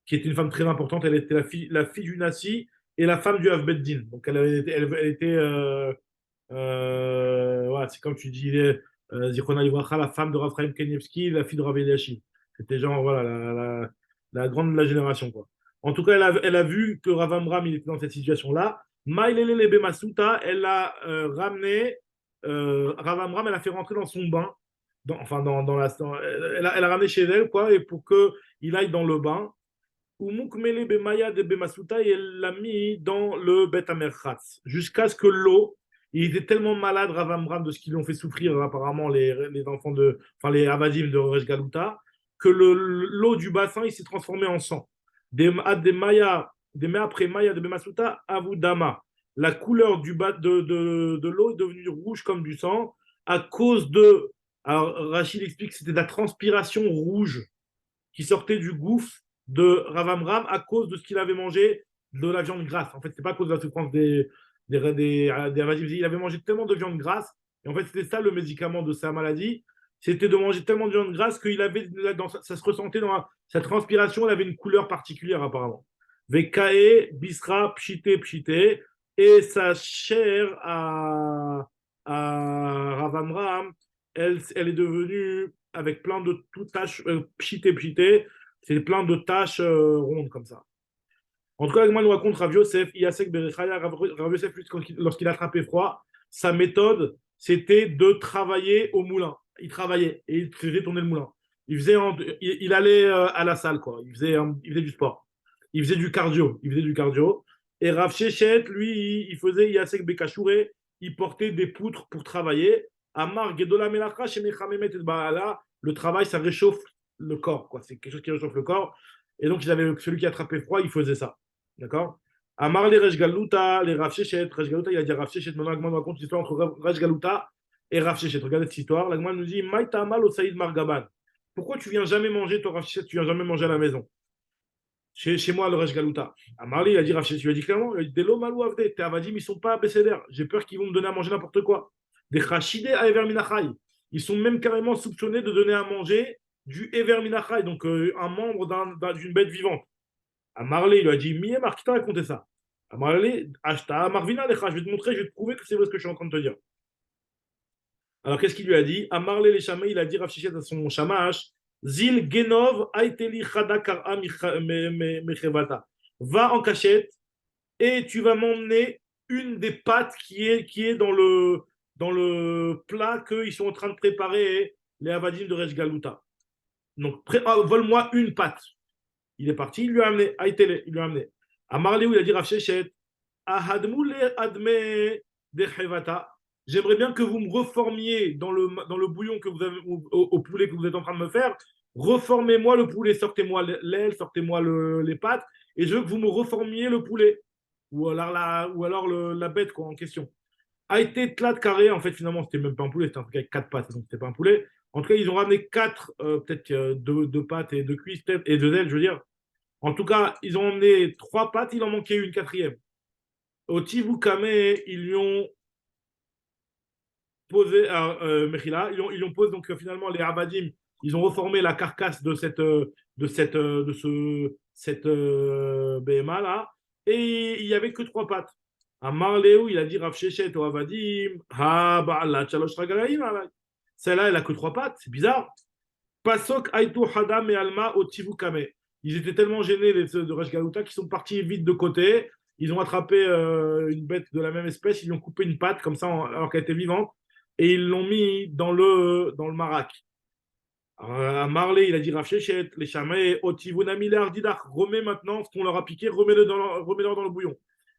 qui était une femme très importante, elle était la fille du Nasi et la femme du Av Beddin. Donc elle était ouais, c'est comme tu dis, Zichron Livracha, la femme de Rav Chaim Kanievski, la fille de Rav Eliashib. C'était genre, voilà, la grande de la génération, quoi. En tout cas, elle a vu que Rav Amram, il était dans cette situation-là. Maïlele Lebe Masuta, elle a ramené Rav Amram, elle a fait rentrer dans son bain. Elle a ramené chez elle, quoi, et pour qu'il aille dans le bain. Umukmele Bemaya de Bemasuta, et elle l'a mis dans le Bet Amerchatz. Jusqu'à ce que l'eau, il était tellement malade, Rav Amram, de ce qu'ils lui ont fait souffrir, apparemment, les enfants les Avadim de Resh Galuta, que l'eau du bassin, il s'est transformé en sang. Des Maya de Bemasuta, Avudama. La couleur de l'eau est devenue rouge comme du sang à cause de. Alors, Rachid explique que c'était de la transpiration rouge qui sortait du gouffre de Rav Amram à cause de ce qu'il avait mangé de la viande grasse. En fait, c'est pas à cause de la souffrance des Avadim. Il avait mangé tellement de viande grasse Et en fait, c'était ça le médicament de sa maladie. C'était de manger tellement de viande grasse qu'il avait, ça se ressentait dans sa transpiration, elle avait une couleur particulière apparemment. Vekae, bisra, pchité, pchité. Et sa chair à Rav Amram, elle est devenue avec plein de taches, pchité, pchité, c'est plein de taches rondes comme ça. En tout cas, Agman nous raconte Rav Yosef, Iyasek Berechaya, Rav Yosef, lorsqu'il attrapait froid, sa méthode, c'était de travailler au moulin. Il travaillait et il faisait tourner le moulin. Il allait à la salle, quoi. Il faisait du sport. Il faisait du cardio. Il faisait du cardio. Et Rav Shechet, lui, il faisait Iyasek Bekashure, il portait des poutres pour travailler. Amar Gedola Melacha, Shemechamemet et Baala, le travail, ça réchauffe le corps, quoi. C'est quelque chose qui réchauffe le corps. Et donc, celui qui attrapait froid, il faisait ça. D'accord. Amar les Resh Galuta, les Rav Shechet. Resh Galuta, il a dit Rav Shechet. Maintenant, Agman nous raconte l'histoire entre Resh Galuta et Rav Shechet. Regardez cette histoire. L'Agman nous dit Maïta Amal au Saïd Margaban. Pourquoi tu viens jamais manger, toi, Rav Shechet, tu viens jamais manger à la maison chez moi, le Resh Galuta. Amar il a dit Rav Shechet, tu lui as dit clairement Delo Malou Avde, tes Avadim, ils sont pas abécédaires. J'ai peur qu'ils vont me donner à manger n'importe quoi. Des Chachide à Ever Minachai. Ils sont même carrément soupçonnés de donner à manger du Ever Minachai, donc un membre d'une bête vivante. À Marley, il lui a dit Miemar, qui t'a raconté ça? À Marley, Ashta, Marvina, je vais te montrer, je vais te prouver que c'est vrai ce que je suis en train de te dire. Alors, qu'est-ce qu'il lui a dit? À Marley, les Chamay, il a dit Rav Shechet à son Shamash Zil Genov, Aiteli Chadakar Mechevata. Va en cachette et tu vas m'emmener une des pâtes qui est dans le plat qu'ils sont en train de préparer les Avadim de Resh Galuta. Donc, vole-moi une pâte. Il est parti, il lui a amené. Aïtele, il lui a amené. À Marley, où il a dit Rav Shechet, Ahadmoule Adme Dechevata. J'aimerais bien que vous me reformiez dans le bouillon que vous avez, au poulet que vous êtes en train de me faire. Reformez-moi le poulet, sortez-moi l'aile, sortez-moi les pâtes, et je veux que vous me reformiez le poulet. Ou alors la bête quoi, en question. A été tlat carré, en fait, finalement, c'était même pas un poulet, c'était un truc avec 4 pattes, donc c'était pas un poulet. En tout cas, ils ont ramené 4, peut-être deux pattes et 2 cuisses, peut-être, et 2 ailes, je veux dire. En tout cas, ils ont emmené 3 pattes, il en manquait une quatrième. Au Tivukame, ils lui ont posé Mechila, ils lui ont posé donc finalement les Abadim, ils ont reformé la carcasse de cette BMA là, et il n'y avait que 3 pattes. À Marléou, il a dit Rav Shechet au Avadim, ah bah la chalosh ragalaim, celle-là elle a que 3 pattes, c'est bizarre. Pasok Aitu Hadam et Alma au Tivukame. Ils étaient tellement gênés de Resh Galuta qu'ils sont partis vite de côté. Ils ont attrapé une bête de la même espèce, ils lui ont coupé une patte comme ça alors qu'elle était vivante et ils l'ont mis dans le marac. À Marley, il a dit Rav Shechet, les chamais, Otivunami Didach, remets maintenant ce qu'on leur a piqué, remets-le dans le bouillon.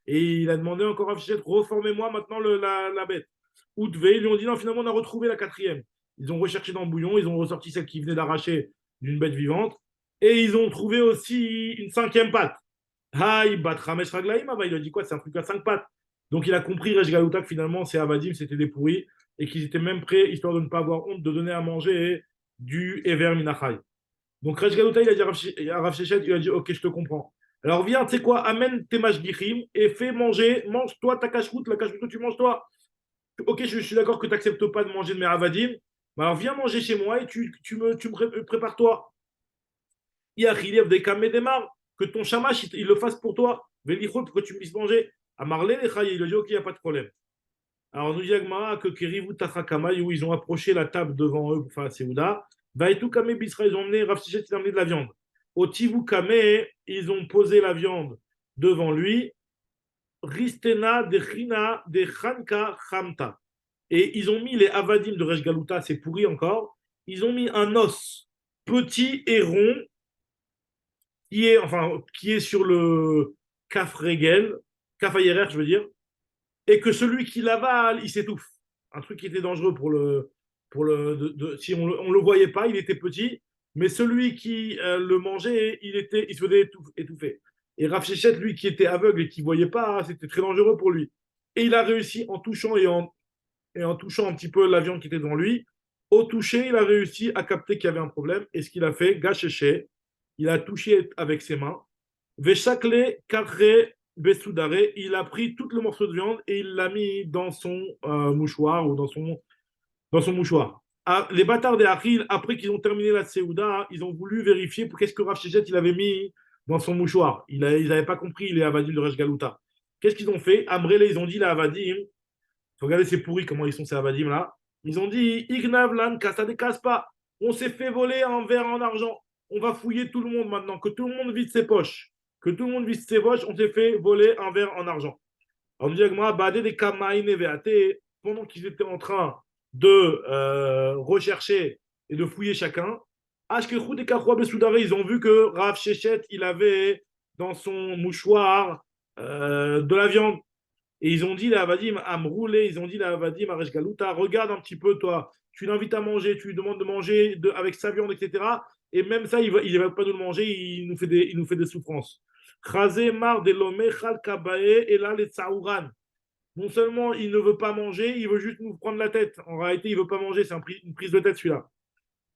Et il a demandé encore à Rav Shechet, reformez-moi maintenant la bête. Outve, ils lui ont dit non, finalement on a retrouvé la quatrième. Ils ont recherché dans le bouillon, ils ont ressorti celle qui venait d'arracher d'une bête vivante et ils ont trouvé aussi une 5e patte. Haï, Batramesh Raglaïm, il a dit quoi? C'est un truc à 5 pattes. Donc il a compris, Resh Galuta, que finalement, ces Avadim, c'était des pourris et qu'ils étaient même prêts, histoire de ne pas avoir honte, de donner à manger du Ever Minachai. Donc Resh Galuta, il a dit à Rav Shechet, il a dit ok, je te comprends. Alors viens, tu sais quoi, amène tes mashgichim et fais manger, mange-toi ta cache-route, la cache-route que tu manges toi. Ok, je suis d'accord que tu n'acceptes pas de manger de mes Avadim, mais alors viens manger chez moi et tu me prépares-toi. Yachilev des Kamedemar, que ton shamash il le fasse pour toi. Velichol, pour que tu puisses manger. À Marley, les Chaye, il a dit ok, il n'y a pas de problème. Alors, nous dit Agmara que Kerivu Tachakamaï, où ils ont approché la table devant eux pour faire la Séouda. Vaïtou Kame Bisra, ils ont emmené, Rav Shechet, ils ont emmené de la viande. Au Tivu Kame, ils ont posé la viande devant lui. Ristena de China de Chanka Chamta. Et ils ont mis les Avadim de Resh Galuta, c'est pourri encore. Ils ont mis un os petit et rond qui est sur le Kaf Regel, Kaf Ayerer, je veux dire, et que celui qui l'avale, il s'étouffe. Un truc qui était dangereux si on le voyait pas, il était petit, mais celui qui le mangeait, il se faisait étouffer. Et Rav Shechet, lui, qui était aveugle et qui voyait pas, c'était très dangereux pour lui. Et il a réussi en touchant et en touchant un petit peu la viande qui était devant lui. Au toucher, il a réussi à capter qu'il y avait un problème. Et ce qu'il a fait, Gachéché, il a touché avec ses mains. Veshakle, Kadre, Bessoudare, il a pris tout le morceau de viande et il l'a mis dans son mouchoir ou dans son dans son mouchoir. Ah, les bâtards des Achil, après qu'ils ont terminé la Seouda, ils ont voulu vérifier pour qu'est-ce que Rav Shechet il avait mis dans son mouchoir. Ils n'avaient pas compris les Avadim de Resh Galuta. Qu'est-ce qu'ils ont fait? Amrele, ils ont dit les Avadim. Regardez, c'est pourri comment ils sont ces Avadim là. Ils ont dit Ignav lan kasa de kaspa. On s'est fait voler un verre en argent. On va fouiller tout le monde maintenant. Que tout le monde vide ses poches. Que tout le monde vide ses poches. On s'est fait voler un verre en argent. Alors, on dit Badé des Kamaïne Veate, pendant qu'ils étaient en train de rechercher et de fouiller chacun, ils ont vu que Rav Shechet, il avait dans son mouchoir de la viande. Et ils ont dit à Vadim, à Mroulé, ils ont dit à Vadim, à Reshgaluta, regarde un petit peu, toi, tu l'invites à manger, tu lui demandes de manger avec sa viande, etc. Et même ça, il ne va pas nous le manger, il nous fait des souffrances. Khazé mar de l'omechal kabae et là les tsaouran. Non seulement il ne veut pas manger, il veut juste nous prendre la tête. En réalité, il ne veut pas manger, c'est une prise de tête celui-là.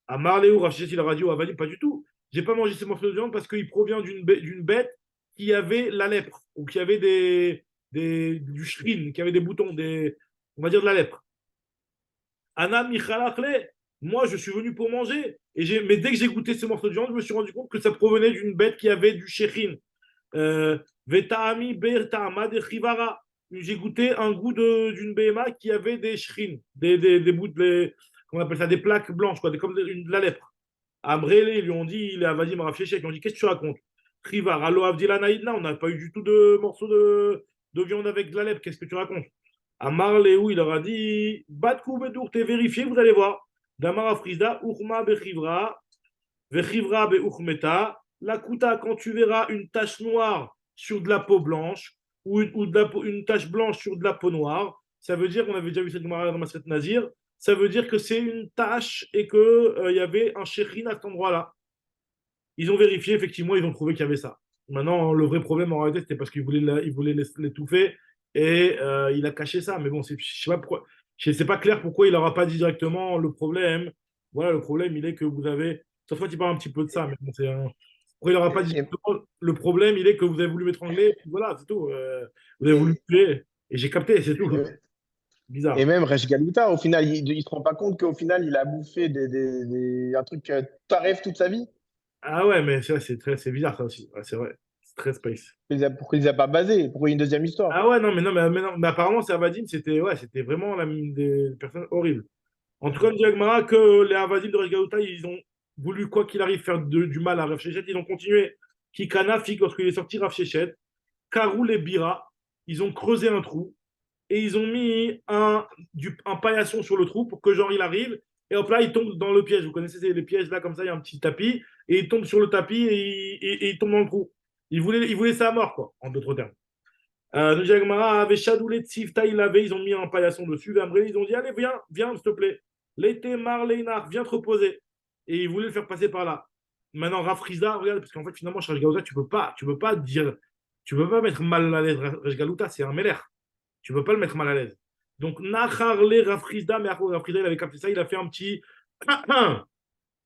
À Marléo, Rachid la radio, à Vadim, pas du tout. J'ai pas mangé ces morceaux de viande parce qu'il provient d'une bête qui avait la lèpre ou qui avait du shrine, qui avait des boutons, on va dire de la lèpre. Anna Michalachle, moi je suis venu pour manger, mais dès que j'ai goûté ces morceaux de viande, je me suis rendu compte que ça provenait d'une bête qui avait du shrine. Vetaami Bertama de Chivara. J'ai goûté un goût d'une BMA qui avait des shrines, des bouts on appelle ça, des plaques blanches, quoi, comme de la lèpre. Amrele, ils lui ont dit, il est à Vadim Rav Shechet, ils lui ont dit, qu'est-ce que tu racontes? Chivara, Allo Avdila Naïdna, on n'a pas eu du tout de morceaux de viande avec de la lèpre, qu'est-ce que tu racontes? Amar Léou, il leur a dit, Batkou Bedour, t'es vérifié, vous allez voir. Damar Afrizda, Urma Bechivra, Vechivra Beuchmeta. La Kuta, quand tu verras une tache noire sur de la peau blanche, ou une tache blanche sur de la peau noire, ça veut dire, on avait déjà vu cette Gemara dans Masret Nazir, ça veut dire que c'est une tache et qu'il y avait un shechin à cet endroit-là. Ils ont vérifié, effectivement, ils ont trouvé qu'il y avait ça. Maintenant, le vrai problème en réalité, c'était parce qu'il voulait l'étouffer et il a caché ça. Mais bon, je sais pas pourquoi, c'est pas clair pourquoi il n'aura pas dit directement le problème. Voilà, le problème, il est que vous avez. Sauf fois, tu parles un petit peu de ça, mais bon, pourquoi il n'aura pas dit directement le problème, il est que vous avez voulu m'étrangler. Voilà, c'est tout. Vous avez voulu me tuer et j'ai capté, c'est tout. Bizarre.
Et même Resh Galuta, au final, il ne se rend pas compte qu'au final, il a bouffé un truc taref toute sa vie.
Ah ouais, mais c'est bizarre ça aussi. Ouais, c'est vrai. C'est très space.
Pourquoi il les a pas basés? Pourquoi il y a une deuxième histoire?
Ah ouais, non, mais apparemment, c'est Avadim, c'était vraiment des personnes horribles. En tout cas, on dit Agmara que les Avadim de Regaouta, ils ont voulu, quoi qu'il arrive, faire du mal à Rav Shechet. Ils ont continué. Kikana, Fik, lorsqu'il est sorti Rav Shechet, Karou et Bira, ils ont creusé un trou et ils ont mis un paillasson sur le trou pour que genre il arrive et hop là il tombe dans le piège. Vous connaissez les pièges là comme ça, il y a un petit tapis et il tombe sur le tapis et il tombe dans le trou. Il voulait sa mort quoi, en d'autres termes. Nous Jagmara avait chadoulé Tsifta, ils ont mis un paillasson dessus. Après, ils ont dit allez viens s'il te plaît. L'été Marleinar, viens te reposer. Et ils voulaient le faire passer par là. Maintenant Rafriza, regarde parce qu'en fait finalement chez Galouta tu peux pas mettre mal à l'aise Galouta, c'est un mêlère. Tu ne peux pas le mettre mal à l'aise. Donc, Nacharle Rafrizda, mais Rafrizda, il avait capté ça, il a fait un petit.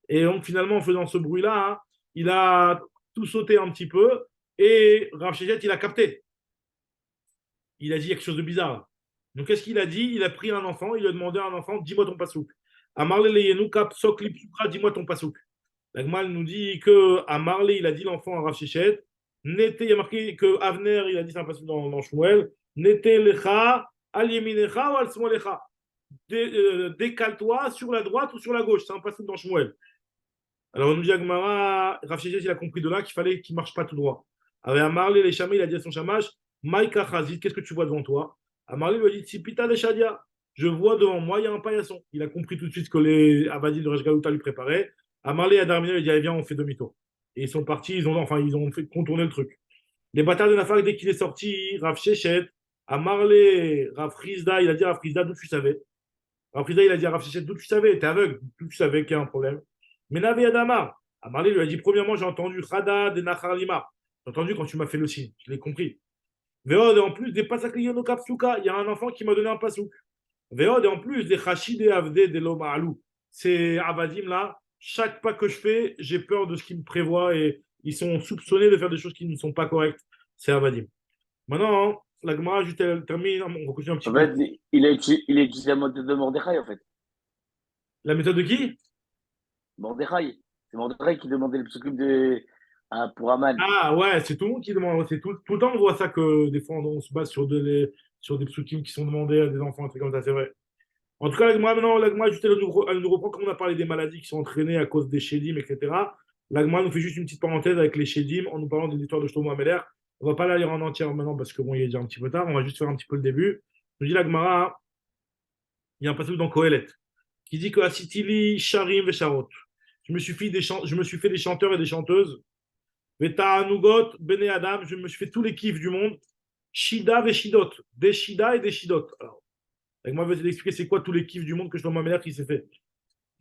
Et donc, finalement, en faisant ce bruit-là, hein, il a tout sauté un petit peu et Rav Shechet, il a capté. Il a dit quelque chose de bizarre. Donc, qu'est-ce qu'il a dit? Il a pris un enfant, il a demandé à un enfant dis-moi ton pasouk. Amarle Leyenu Kap Sokli Psukra, dis-moi ton pasouk. La Gmal nous dit que Amarle, il a dit l'enfant à Rav Shechet. Nété, il y a marqué que Avner, il a dit c'est un pasouk dans Shmuel. Nété Lecha. Al-Yeminecha ou Al-Smolecha. Décale-toi sur la droite ou sur la gauche. C'est un passage dans Shmuel. Alors, on nous dit Agmara, Rav Shechet, il a compris de là qu'il fallait qu'il ne marche pas tout droit. Alors, Amarlé, les chamés, il a dit à son chamash, Maïka Chazit, qu'est-ce que tu vois devant toi? Amarlé lui a dit, Tsipita les Shadia. Je vois devant moi, il y a un paillasson. Il a compris tout de suite ce que les Abadis de Resh Galouta lui préparaient. Amarlé a terminé, il a dit, allez, viens, on fait demi-tour. Et ils sont partis, ils ont fait contourner le truc. Les bâtards de Nafak, dès qu'il est sorti, Rav Shechet, à Marley, Rav Frizda, il a dit à Rav Frizda, d'où tu savais? Rav Frizda, il a dit à Rav Shechet, d'où tu savais? T'es aveugle, d'où tu savais qu'il y a un problème? Mais Navé Adama, à Marley lui a dit, premièrement, j'ai entendu Khada de Nachar Lima. J'ai entendu quand tu m'as fait le signe, je l'ai compris. Véod, et en plus des Pasakliyono Kapsuka, il y a un enfant qui m'a donné un pasouk. Véod, et en plus des Khashid et Avde de Loma Alou. Ces Avadim là, chaque pas que je fais, j'ai peur de ce qu'ils me prévoient et ils sont soupçonnés de faire des choses qui ne sont pas correctes. C'est Avadim. Maintenant, la Gemara, juste elle termine, on va continuer un petit
En
peu.
fait, il a utilisé la mode de Mordechai, en fait.
La méthode de qui?
Mordechai. C'est Mordechai qui demandait le psukim pour Aman.
Ah ouais, c'est tout le monde qui demande. C'est tout le temps, on voit ça que des fois, on se base sur des psukim qui sont demandés à des enfants, un truc comme ça, c'est vrai. En tout cas, l'Agma, maintenant, l'Agma, juste, elle nous reprend, comme on a parlé des maladies qui sont entraînées à cause des Shedim, etc. L'Agma nous fait juste une petite parenthèse avec les Shedim en nous parlant de l'histoire de Shlomo Ameler. On va pas la lire en entière maintenant parce que bon, il est déjà un petit peu tard. On va juste faire un petit peu le début. Nous dit l'Agmara, il y a un passage dans Kohelet qui dit que Asitili, Sharim et Sharot. Je me suis fait des chanteurs et des chanteuses. Veta Anugot, Bene Adam, je me suis fait tous les kiffs du monde. Shida et Shidot. Des Shida et des Shidot. Alors, l'Agma veut expliquer c'est quoi tous les kiffs du monde que Shlomo Ameler qui s'est fait.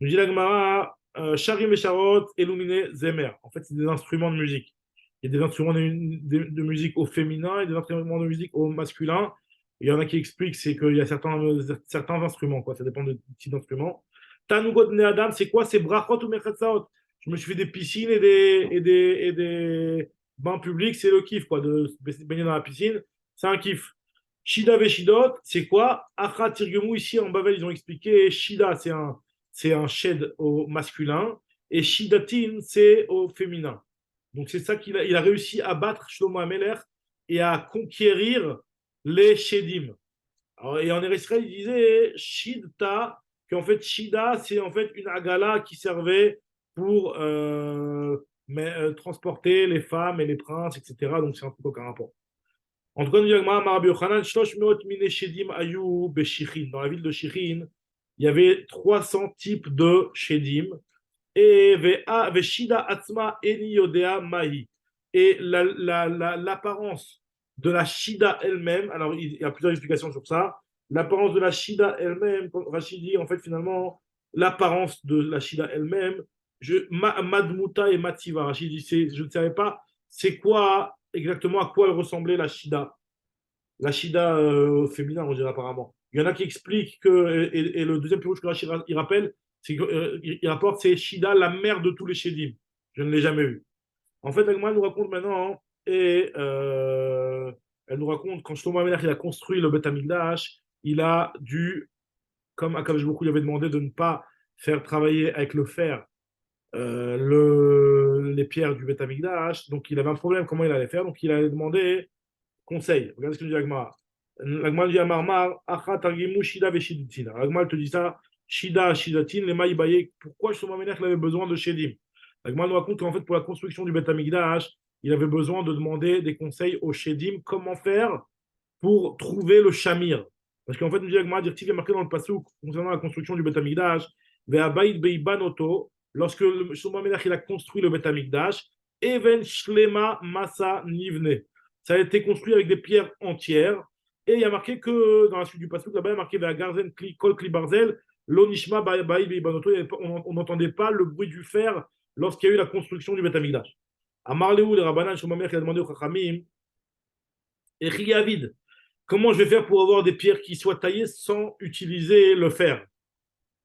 Nous dit l'Agmara, Sharim et Sharot, Illuminé, Zemer. En fait, c'est des instruments de musique. Il y a des instruments de musique au féminin et des instruments de musique au masculin. Il y en a qui expliquent c'est qu'il y a certains instruments, quoi. Ça dépend des types d'instruments. Tanugot ne Adam, c'est quoi? C'est brachot ou mechatzaot. Je me suis fait des piscines et des bains publics, c'est le kiff, quoi, de se baigner dans la piscine. C'est un kiff. Shida Veshidot, c'est quoi? Achat Tirgemou, ici en Bavel, ils ont expliqué Shida, c'est un shed au masculin, et Shidatin, c'est au féminin. Donc c'est ça il a réussi à battre Shlomo Ameler et à conquérir les Shedim. Alors, et en Israël, il disait Shidta, qu'en fait Shida, c'est en fait une agala qui servait pour transporter les femmes et les princes, etc. Donc c'est un peu aucun rapport. En tout cas, nous dit Rabbi Yochanan, Shlosh Meot Mine Shedim Ayu Beshichin. Dans la ville de Shichin, il y avait 300 types de Shedim. Et Veshida Atzma Eni Yodea Mahi. Et l'apparence de la Shida elle-même, alors il y a plusieurs explications sur ça. L'apparence de la Shida elle-même, Rachid dit en fait finalement, l'apparence de la Shida elle-même, Madmuta et Mativa. Rachid dit, je ne savais pas c'est quoi exactement à quoi elle ressemblait la Shida. La Shida féminin, on dirait apparemment. Il y en a qui expliquent que, et le deuxième pirouche que Rachid il rappelle, c'est qu'il rapporte c'est Shida, la mère de tous les Shedim. Je ne l'ai jamais vu. En fait, elle nous raconte maintenant, elle nous raconte quand Shlomo Amelach il a construit le Beth Amikdash, il a dû, comme Akadosh Baruch Hu lui avait demandé de ne pas faire travailler avec le fer les pierres du Beth Amikdash, donc il avait un problème, comment il allait faire, donc il allait demander conseil. Regardez ce que nous dit Agmar. L'Agmar dit à Marmar, Achat Argimu Shida Veshiditin. L'Agmar te dit ça, Shida, Shidatin, les Maïbaye. Pourquoi Shlomo Amelach avait besoin de Shedim? L'Agmar nous raconte qu'en fait, pour la construction du Beth Amikdash, il avait besoin de demander des conseils au Shedim, comment faire pour trouver le Shamir. Parce qu'en fait, nous dit Agmar, il est marqué dans le Passouk concernant la construction du Beth Amikdash, Ve'abayit Beibanoto, lorsque Shlomo Amelach il a construit le Beth Amikdash, Even Shlema Masa Nivne. Ça a été construit avec des pierres entières. Et il y a marqué que dans la suite du passage, là-bas, il y a marqué Garzen Kol Kli Barzel, Lonishma Baï Beibanoto. On n'entendait pas le bruit du fer lorsqu'il y a eu la construction du Beth Amikdash. À Marléou, les Rabbanan, Shlomo Amelach, il a demandé au Chachamim, et Riyavid, comment je vais faire pour avoir des pierres qui soient taillées sans utiliser le fer?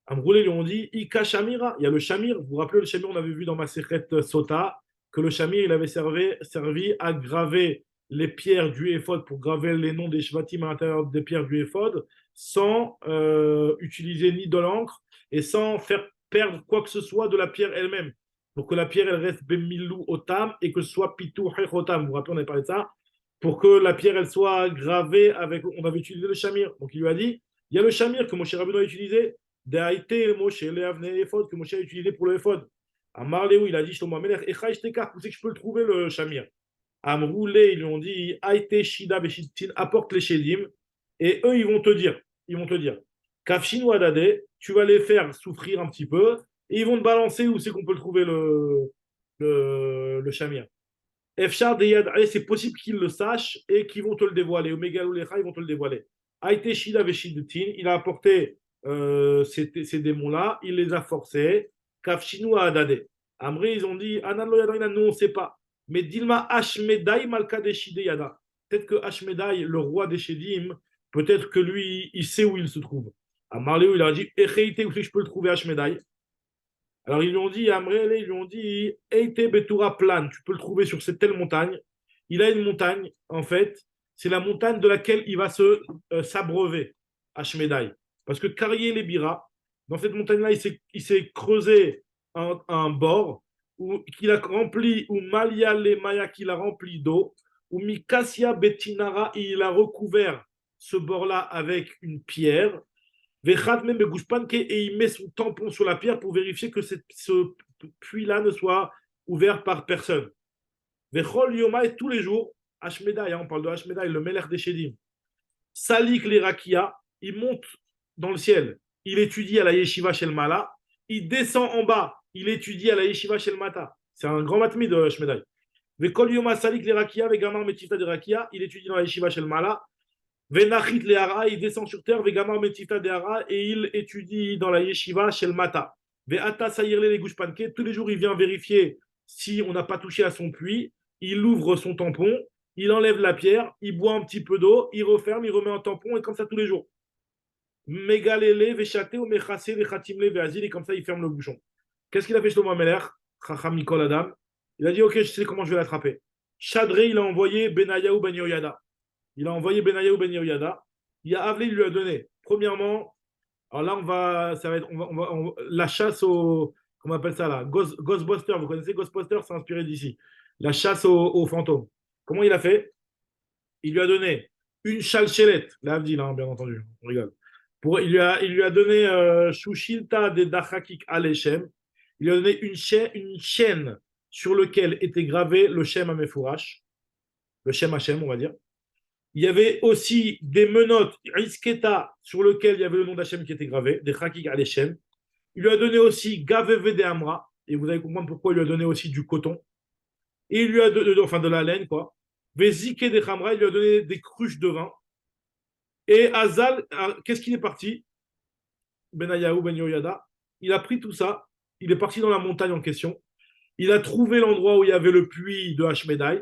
Amroulé lui ont dit Ika Shamira. Il y a le Shamir. Vous vous rappelez le Shamir, on avait vu dans ma Masechet Sota que le Shamir il avait servi à graver les pierres du éphod pour graver les noms des Shvatim à l'intérieur des pierres du éphod sans utiliser ni de l'encre et sans faire perdre quoi que ce soit de la pierre elle-même. Pour que la pierre elle reste Bemilou Otam et que ce soit Pitou Otam. Vous vous rappelez, on avait parlé de ça. Pour que la pierre elle soit gravée avec. On avait utilisé le Shamir. Donc il lui a dit il y a le Shamir que Moshe Rabbeinu a utilisé. D'Aïté, Moshe, que Moshe a utilisé pour le éphod. À Marléou, il a dit Shlomo Amelech, Echa Ishtekar, où c'est que je peux le trouver le Shamir? À Amroulé, ils lui ont dit Aïté, Shida, Beshitin, apporte les Shedim, et eux, ils vont te dire, Kafshin ou Adade, tu vas les faire souffrir un petit peu, et ils vont te balancer où c'est qu'on peut le trouver le Shamir. Efshar Deyad, c'est possible qu'ils le sachent et qu'ils vont te le dévoiler. Omega Ulecha, ils vont te le dévoiler. Aïté, Shida, Beshitin, il a apporté ces démons-là, il les a forcés. Kafshinu à Adade. Amri, ils ont dit Anan lo yadrina, nous on ne sait pas. Mais Dilma Ashmedai Malka Deshide Yada. Peut-être que Ashmedai, le roi des Shedim, peut-être que lui, il sait où il se trouve. À Marléo, il a dit Echeite, où je peux le trouver Ashmedai? Alors ils lui ont dit, à Amrele, ils lui ont dit Eite Betura Plan, tu peux le trouver sur cette telle montagne. Il a une montagne, en fait, c'est la montagne de laquelle il va s'abreuver, Ashmedai. Parce que Karye les Bira, Dans cette montagne-là, il s'est creusé un bord qu'il a rempli, ou Malia le Maya qu'il a rempli d'eau, ou Mikasia Betinara, il a recouvert ce bord-là avec une pierre, et il met son tampon sur la pierre pour vérifier que ce puits-là ne soit ouvert par personne. Vechol Yoma, et tous les jours, Hashmedai, on parle de Hashmedai, le Melech des Shedim, Salik l'Irakia, il monte dans le ciel, il étudie à la Yeshiva Shel Mala, il descend en bas, il étudie à la Yeshiva Shel Mata. C'est un grand matmi de Hashmedai. Vechol Yoma Salik l'Irakia, Vegamar Metifta d'Irakia, il étudie dans la Yeshiva Shel Mala. Venachit Lehara, il descend sur terre, Vegamar Metifta d'Ehara, et il étudie dans la Yeshiva Shel Mata. Veata Sayirle les Gushpanke, tous les jours il vient vérifier si on n'a pas touché à son puits, il ouvre son tampon, il enlève la pierre, il boit un petit peu d'eau, il referme, il remet un tampon, et comme ça tous les jours. Megalele, Veshate, ou Mechase, Vechatimle, Veazil, et comme ça il ferme le bouchon. Qu'est-ce qu'il a fait Shlomo Ameler, Chacham Mikol Adam? Il a dit, ok, je sais comment je vais l'attraper. Chadré, il a envoyé Benayahu Ben Yoyada. Il a envoyé Benayahu Ben Yoyada. Il a Avlé, il lui a donné. Premièrement, alors là, ça va être, la chasse au, comment on appelle ça là, Ghostbusters. Vous connaissez Ghostbusters, c'est inspiré d'ici. La chasse aux fantômes. Comment il a fait? Il lui a donné une chalchelette, l'Avdil, hein, bien entendu, on rigole. Il lui a donné Shushilta de Dachakik Aleshem. Il lui a donné une chaîne sur laquelle était gravé le Shem Amefourash, le Shem Hashem, on va dire. Il y avait aussi des menottes, Isketa, sur lesquelles il y avait le nom d'Hachem qui était gravé, des Chakik Aleshem. Il lui a donné aussi Gaveve de Amra, et vous allez comprendre pourquoi il lui a donné aussi du coton. Et il lui a donné, enfin de la laine, quoi. Vezike de Khamra, il lui a donné des cruches de vin. Et Azal, qu'est-ce qu'il est parti? Benayahu Ben Yoyada. Il a pris tout ça, il est parti dans la montagne en question. Il a trouvé l'endroit où il y avait le puits de Hashmedai.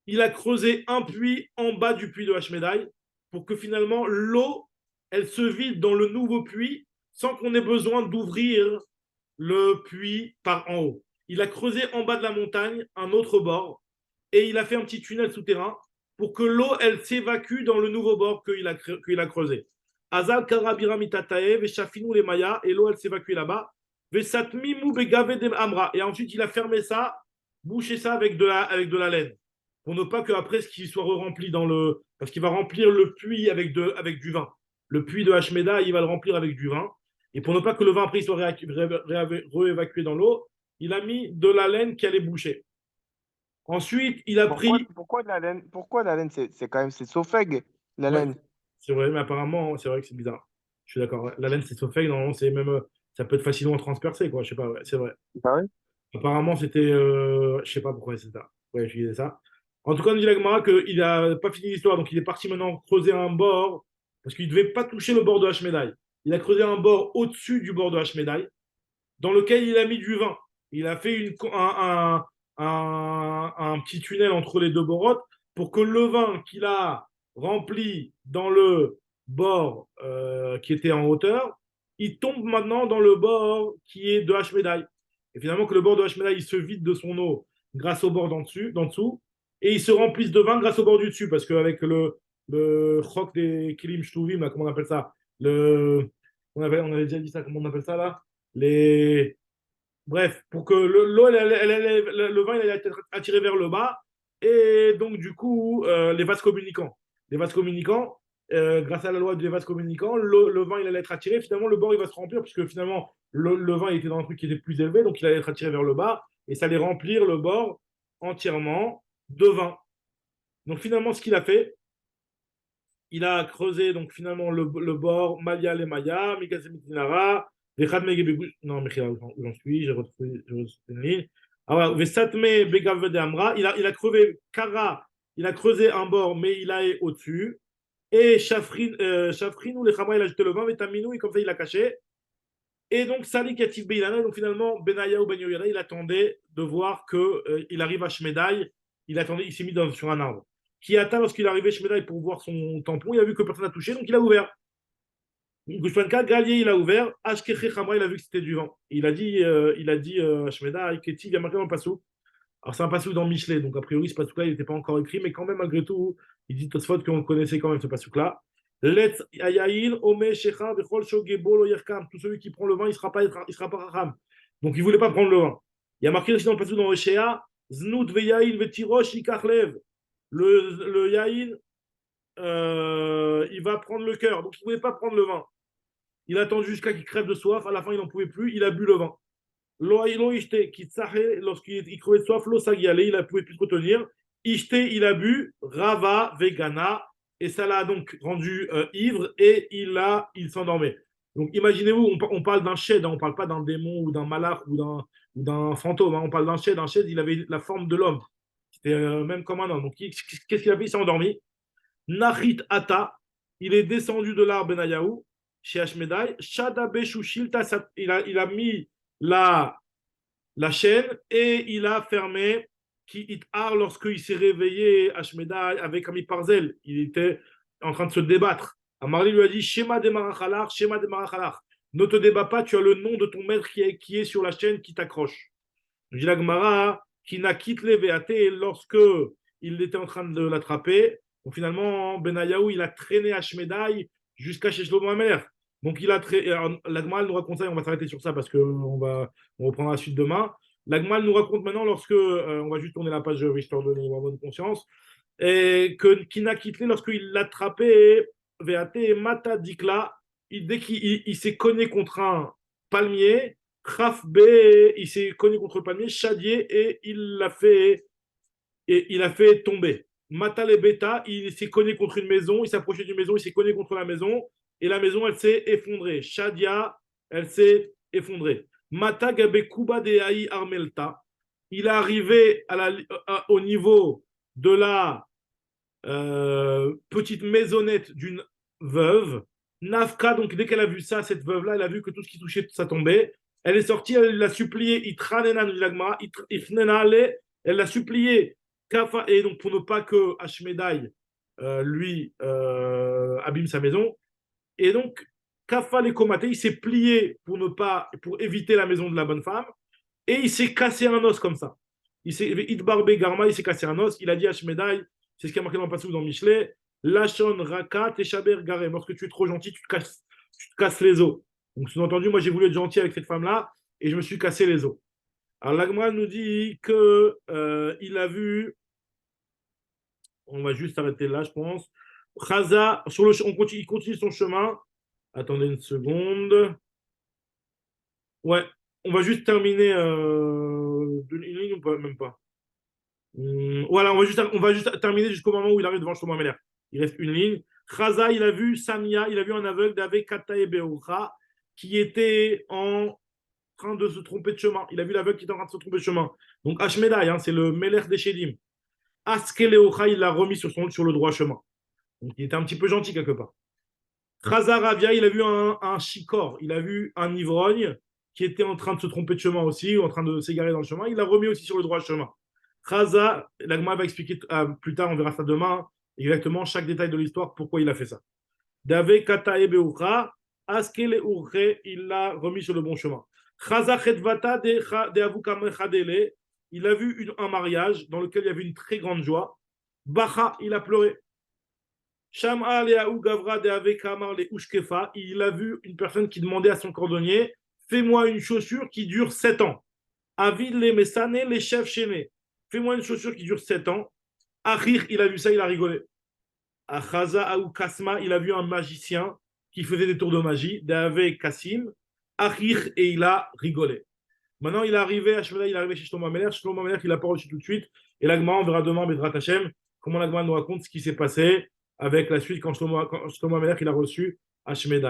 Il a creusé un puits en bas du puits de Hashmedai pour que finalement l'eau, elle se vide dans le nouveau puits sans qu'on ait besoin d'ouvrir le puits par en haut. Il a creusé en bas de la montagne un autre bord et il a fait un petit tunnel souterrain pour que l'eau, elle s'évacue dans le nouveau bord qu'il a creusé. Azal Karabira Mitatae, Veshafinou les Maya, et l'eau, elle s'évacue là-bas. Vesatmimu Begave de Amra. Et ensuite, il a fermé ça, bouché ça avec de la laine. Pour ne pas qu'après, ce qui soit rempli dans le. Parce qu'il va remplir le puits avec du vin. Le puits de Hashmeda, il va le remplir avec du vin. Et pour ne pas que le vin après soit réévacué dans l'eau, il a mis de la laine qui allait boucher. Ensuite, il a pris.
Pourquoi de la laine? Pourquoi la laine? C'est quand même, c'est Sofeg, la
Ouais,
laine.
c'est vrai, mais apparemment, c'est vrai que c'est bizarre. Je suis d'accord. La laine, c'est Sofeg, normalement, c'est même. Ça peut être facilement transpercé, quoi. Je sais pas, ouais, c'est vrai.
Ah ouais?
Apparemment, c'était. Je sais pas pourquoi c'est ça. Ouais, je disais ça. En tout cas, on dit l'Agmara qu'il n'a pas fini l'histoire, donc il est parti maintenant creuser un bord, parce qu'il ne devait pas toucher le bord de Hashmedai. Il a creusé un bord au-dessus du bord de Hashmedai, dans lequel il a mis du vin. Il a fait un petit tunnel entre les deux borottes pour que le vin qu'il a rempli dans le bord qui était en hauteur, il tombe maintenant dans le bord qui est de Hashmedai. Et finalement, que le bord de Hashmedai, il se vide de son eau grâce au bord d'en dessous, et il se remplisse de vin grâce au bord du dessus, parce qu'avec le chok des kilim shtuvim, comment on appelle ça, on avait déjà dit ça, comment on appelle ça là, bref, pour que l'eau, le vin, il allait être attiré vers le bas, et donc du coup, les vases communicants. Les vases communicants, grâce à la loi des vases communicants, le vin, il allait être attiré, finalement, le bord, il va se remplir, puisque finalement, le vin, il était dans un truc qui était plus élevé, donc il allait être attiré vers le bas, et ça allait remplir le bord entièrement de vin. Donc finalement, ce qu'il a fait, il a creusé donc finalement le bord Malia les Maya, Mikasemitinara, Vechad Megebegu. Non, mais j'en suis, j'ai retrouvé une ligne. Alors, Vesatme Begav de Amra, il a crevé Kara, il a creusé un bord, mais il a au-dessus. Et Shafrin ou les Khamra, il a jeté le vin, Vetaminou, et comme ça, il l'a caché. Et donc, Salik Yatif Beilana, donc finalement, Benaya ou Ben Yoyada, il attendait de voir qu'il arrive à Shmedai, il s'est mis sur un arbre. Qui atteint lorsqu'il est arrivé chez Shmedai pour voir son tampon, il a vu que personne n'a touché, donc il a ouvert. Gushpanka, Galier, il a ouvert, Ashkeche Khamra, il a vu que c'était du vent. Il a dit à Shmedai, Keti, il y a marqué dans le passou. Alors, c'est un passou dans Michelet, donc a priori, ce passou-là, il n'était pas encore écrit, mais quand même, malgré tout, il dit Tosfot qu'on connaissait quand même ce passou-là. Letz Yayin, Ome Shecha, Bechol Shogebo Lo Yerkam. Tout celui qui prend le vin, il ne sera pas Raham. Donc il ne voulait pas prendre le vin. Il y a marqué aussi dans le passage dans Oshéa, Znout Veyayin Vetirosh Ikachlev. Le Yahin, il va prendre le cœur. Donc il ne voulait pas prendre le vin. Il a attendu jusqu'à qu'il crève de soif. À la fin, il n'en pouvait plus. Il a bu le vin. Lorsqu'il crevait de soif, il ne pouvait plus se retenir. Ishte, il a bu. Rava, Vegana. Et ça l'a donc rendu ivre et il s'endormait. Donc imaginez-vous, on parle d'un shed, on ne parle pas d'un démon ou d'un malach ou d'un fantôme. On parle d'un shed. Un shed, il avait la forme de l'homme. C'était même comme un homme. Donc qu'est-ce qu'il a fait? Il s'est endormi. Nachit Ata, il est descendu de l'arbre Benayahu chez Ashmedai. Shadabe Shushil, il a mis la chaîne et il a fermé qui itar lorsqu'il s'est réveillé Ashmedai avec Ami Parzel. Il était en train de se débattre. Amarli lui a dit Shema de Marachalach, Shema de Marachalach. Ne te débat pas, tu as le nom de ton maître qui est sur la chaîne qui t'accroche. Dit la Gemara, qui n'a quitté Véaté lorsque il était en train de l'attraper. Donc finalement, Benayahu, il a traîné Ashmedai jusqu'à chez Shlomo Ameler. Donc il a la Gemara nous raconte ça, et on va s'arrêter sur ça parce qu'on reprendra la suite demain. La Gemara nous raconte maintenant lorsque, on va juste tourner la page histoire de la bonne conscience, et que Kina Kitlé, lorsqu'il l'a attrapé, Véaté, Mata Dikla, dès qu'il s'est cogné contre un palmier, Kraf B, il s'est cogné contre le palmier, Chadier, et il a fait tomber. Mata le Beta, il s'est cogné contre une maison, il s'est approché d'une maison, il s'est cogné contre la maison, et la maison, elle s'est effondrée. Shadia, elle s'est effondrée. Mata Gabe Kuba de Haï Armelta, il est arrivé au niveau de la petite maisonnette d'une veuve. Nafka, donc dès qu'elle a vu ça, cette veuve-là, elle a vu que tout ce qui touchait, ça tombait. Elle est sortie, elle l'a supplié, elle l'a supplié, et donc pour ne pas que Ashmedai lui abîme sa maison. Et donc, Kafa les Komate, il s'est plié pour éviter la maison de la bonne femme, et il s'est cassé un os comme ça. Il s'est cassé un os, il a dit à Ashmedai, c'est ce qui a marqué dans le passage dans Michelet, Lachon Raka Teshaber Garem. Lorsque tu es trop gentil, tu te casses les os. Donc, sous-entendu, moi, j'ai voulu être gentil avec cette femme-là et je me suis cassé les os. Alors, l'Agma nous dit que il a vu. On va juste s'arrêter là, je pense. Chaza, il continue son chemin. Attendez une seconde. Ouais, on va juste terminer une ligne ou pas, même pas. Voilà, on va juste terminer jusqu'au moment où il arrive devant Shlomo Ameler. Il reste une ligne. Chaza, il a vu Samia, il a vu un aveugle d'Ave Kata et Beoucha qui était en train de se tromper de chemin. Il a vu l'aveugle qui était en train de se tromper de chemin. Donc Ashmedai, c'est le Melech des Shedim. Askeleocha, il l'a remis sur le droit chemin. Donc il était un petit peu gentil quelque part. Chaza Ravia, il a vu un shikor, il a vu un ivrogne qui était en train de se tromper de chemin aussi, en train de s'égarer dans le chemin. Il l'a remis aussi sur le droit chemin. Chaza, l'Agma va expliquer plus tard, on verra ça demain, exactement chaque détail de l'histoire, pourquoi il a fait ça. Dave Kata et Beoucha, Askele Urche, il l'a remis sur le bon chemin. Chaza Chetvata de Avukam, il a vu un mariage dans lequel il y avait une très grande joie. Bacha, il a pleuré. Sham'a Leaou Gavra de Avekamar le Ushkefa, il a vu une personne qui demandait à son cordonnier, fais-moi une chaussure qui dure 7 ans. Avid le Mesane, les chefs chaînés. Fais-moi une chaussure qui dure 7 ans. Achir, il a vu ça, il a rigolé. Achaza Aou Kasma, il a vu un magicien qui faisait des tours de magie, d'Ave Kassim. Achir, et il a rigolé. Maintenant, il est arrivé à Shmeda, il est arrivé chez Shlomo Ameler. Shlomo Ameler, il n'a pas reçu tout de suite. Et l'Agma, on verra demain, Bedrat Hashem, comment l'Agma nous raconte ce qui s'est passé avec la suite quand Shlomo Ameler, il a reçu à Shmeda.